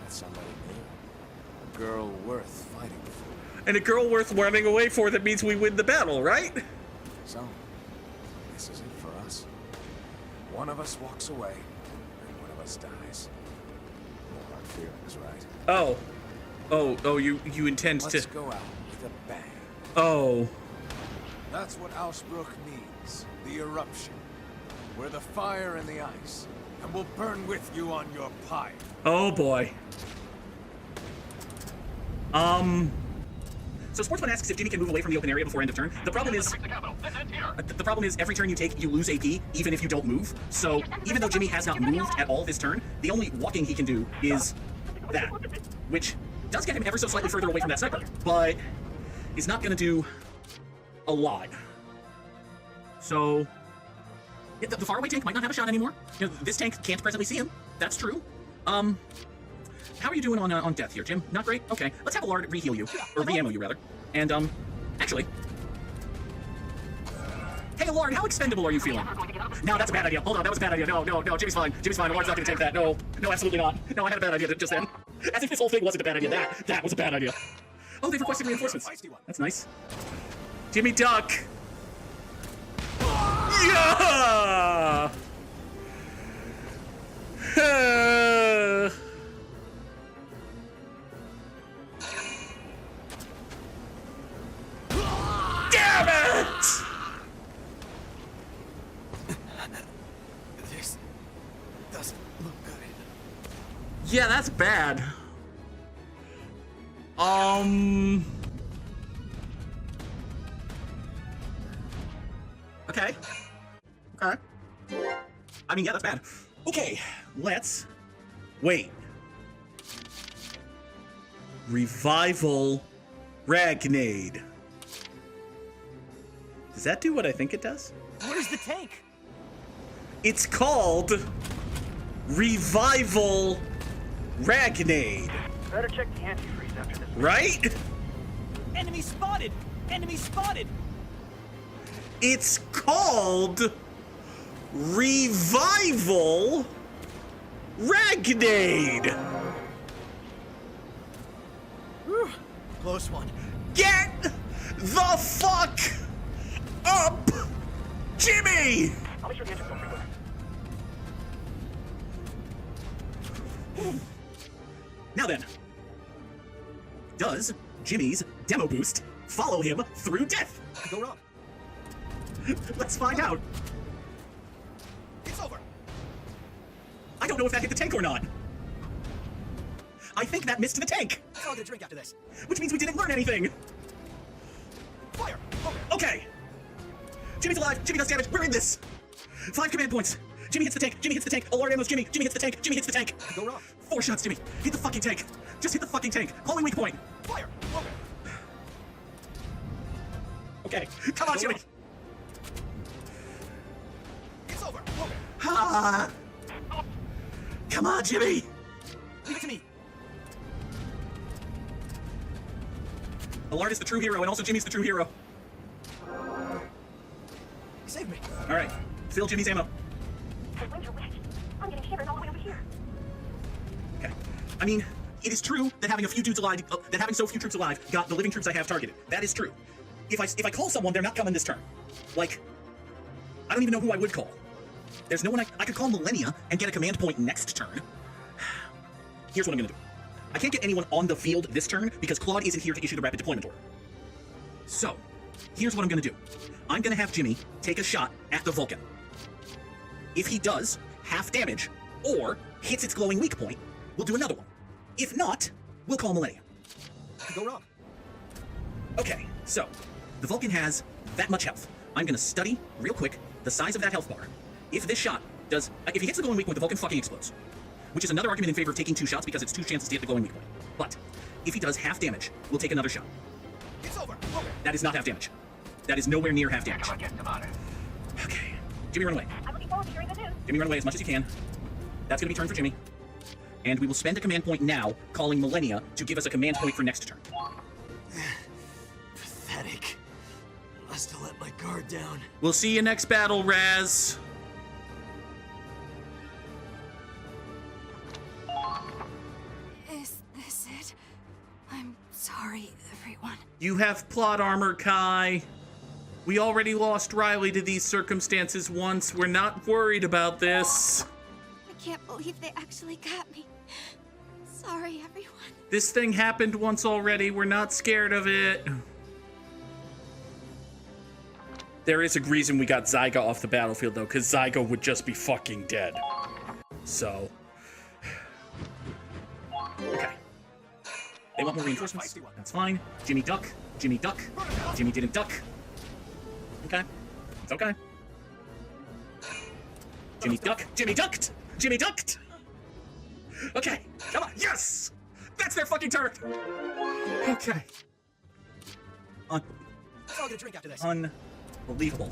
that's somebody new. A girl worth fighting for. And a girl worth running away for that means we win the battle, right? So, this is it for us. One of us walks away, and one of us dies. No hard feelings, right? Oh, you intend to... Let's go out with a bang. Oh. That's what Ausbruch means. The eruption. We're the fire and the ice. And we'll burn with you on your pyre. Oh boy. So Sportsman asks if Jimmy can move away from the open area before end of turn. The problem is every turn you take, you lose AP, even if you don't move. So even though Jimmy has not moved at all this turn, the only walking he can do is that, which does get him ever so slightly further away from that sniper, but is not going to do a lot. So yeah, the faraway tank might not have a shot anymore. You know, this tank can't presently see him. That's true. How are you doing on death here, Jim? Not great? Okay. Let's have a Lard re-heal you. Or re-ammo you, rather. And, actually... Hey, Lard, how expendable are you feeling? No, that's a bad idea. Hold on, that was a bad idea. No, Jimmy's fine. Jimmy's fine. Lard's not gonna take that. No, absolutely not. No, I had a bad idea just then. As if this whole thing wasn't a bad idea. That was a bad idea. Oh, they've requested reinforcements. That's nice. Jimmy Duck! Yeah! Damn it! This doesn't look good. Yeah, that's bad. Okay. I mean, yeah, that's bad. Okay, let's... Wait. Revival Ragnade. Does that do what I think it does? Where's the tank? It's called Revival Ragnade. Better check the antifreeze after this. Right? Enemy spotted! Enemy spotted! It's called Revival Ragnade. Whew. Close one. Get the fuck up, Jimmy! I'll be sure the engine's don't frequent. Now then, does Jimmy's demo boost follow him through death? Go wrong. Let's find out. It's over. I don't know if that hit the tank or not. I think that missed the tank. I'll get a drink after this. Which means we didn't learn anything. Fire! Okay. Jimmy's alive. Jimmy does damage. We're in this. 5 command points. Jimmy hits the tank. Jimmy hits the tank. Alarm ammo's Jimmy. Jimmy hits the tank. Jimmy hits the tank. Go wrong. 4 shots, Jimmy. Hit the fucking tank. Just hit the fucking tank. Calling weak point. Fire! Okay. Come on, Jimmy. It's over. Ah. Come on, Jimmy. Leave it to me. Alard is the true hero, and also Jimmy's the true hero. Save me. All right. Fill Jimmy's ammo. The winter witch. I'm getting shivers all the way over here. Okay. I mean, it is true that having a few dudes alive, that having so few troops alive got the living troops I have targeted. That is true. If I call someone, they're not coming this turn. Like, I don't even know who I would call. There's no one I could call Millennia and get a command point next turn. Here's what I'm gonna do. I can't get anyone on the field this turn because Claude isn't here to issue the rapid deployment order. So, here's what I'm gonna do. I'm gonna have Jimmy take a shot at the Vulcan. If he does half damage or hits its glowing weak point, we'll do another one. If not, we'll call Millennia. Go wrong. Okay, so the Vulcan has that much health. I'm gonna study real quick the size of that health bar. If this shot does, if he hits the glowing weak point, the Vulcan fucking explodes. Which is another argument in favor of taking 2 shots because it's 2 chances to hit the glowing weak point. But if he does half damage, we'll take another shot. It's over. That is not half damage. That is nowhere near half damage. Okay. Jimmy, run away. I'm looking forward to hearing the news. Jimmy, run away as much as you can. That's gonna be turn for Jimmy. And we will spend a command point now, calling Millennia, to give us a command point for next turn. Pathetic. Must have let my guard down. We'll see you next battle, Raz. Is this it? I'm sorry, everyone. You have plot armor, Kai. We already lost Riley to these circumstances once. We're not worried about this. I can't believe they actually got me. Sorry, everyone. This thing happened once already. We're not scared of it. There is a reason we got Zyga off the battlefield, though, because Zyga would just be fucking dead. So. Okay. They want more reinforcements. That's fine. Jimmy duck. Jimmy duck. Jimmy didn't duck. Okay. It's okay. Jimmy duck. Jimmy ducked. Jimmy ducked. Okay. Come on. Yes! That's their fucking turret. Okay. I'll get a drink after this. Unbelievable.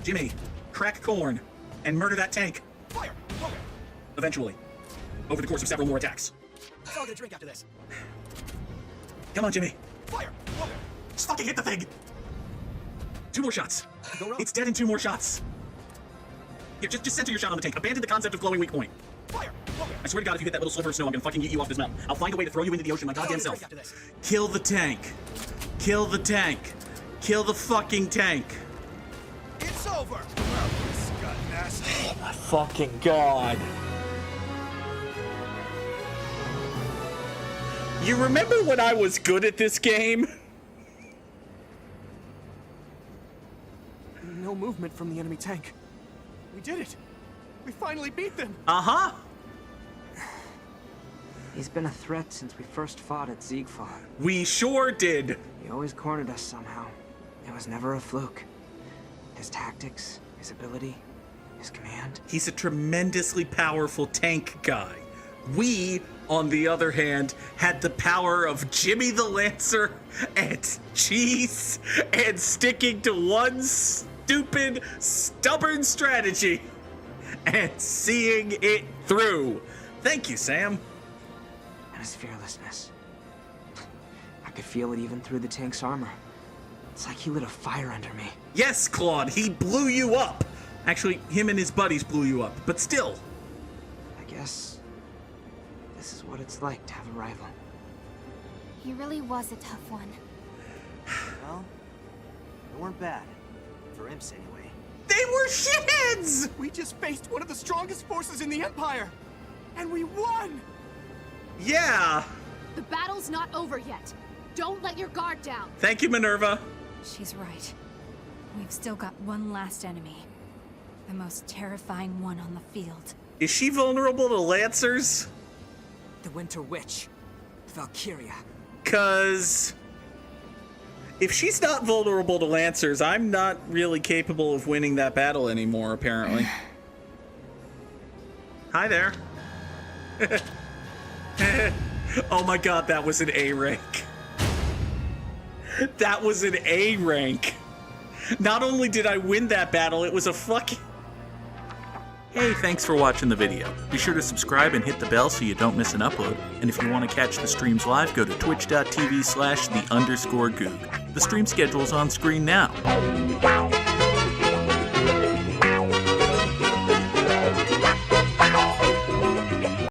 Jimmy, crack corn and murder that tank. Fire! Okay. Eventually. Over the course of several more attacks. I'll get a drink after this. Come on, Jimmy. Fire! Okay. Just fucking hit the thing. 2 more shots. It's dead in 2 more shots. Here, just center your shot on the tank. Abandon the concept of glowing weak point. Fire! Okay. I swear to God, if you hit that little sliver of snow, I'm gonna fucking eat you off this mountain. I'll find a way to throw you into the ocean my goddamn self. Kill the tank. Kill the tank. Kill the fucking tank. It's over! Well, this got nasty. Oh my fucking God. You remember when I was good at this game? No movement from the enemy tank. We did it! We finally beat them! Uh-huh! He's been a threat since we first fought at Ziegfall. We sure did! He always cornered us somehow. It was never a fluke. His tactics, his ability, his command. He's a tremendously powerful tank guy. We, on the other hand, had the power of Jimmy the Lancer and Cheese and sticking to one stupid, stubborn strategy and seeing it through. Thank you, Sam. And his fearlessness. I could feel it even through the tank's armor. It's like he lit a fire under me. Yes, Claude, he blew you up. Actually, him and his buddies blew you up, but still. I guess this is what it's like to have a rival. He really was a tough one. Well, they weren't bad. For imps, anyway. They were shitheads! We just faced one of the strongest forces in the Empire! And we won! Yeah! The battle's not over yet. Don't let your guard down. Thank you, Minerva. She's right. We've still got one last enemy. The most terrifying one on the field. Is she vulnerable to Lancers? The Winter Witch. Valkyria. 'Cause if she's not vulnerable to Lancers, I'm not really capable of winning that battle anymore, apparently. Hi there. Oh my God, that was an A rank. That was an A rank. Not only did I win that battle, it was a fucking... Hey, thanks for watching the video. Be sure to subscribe and hit the bell so you don't miss an upload. And if you want to catch the streams live, go to twitch.tv/the_Goog. The stream schedule's on screen now.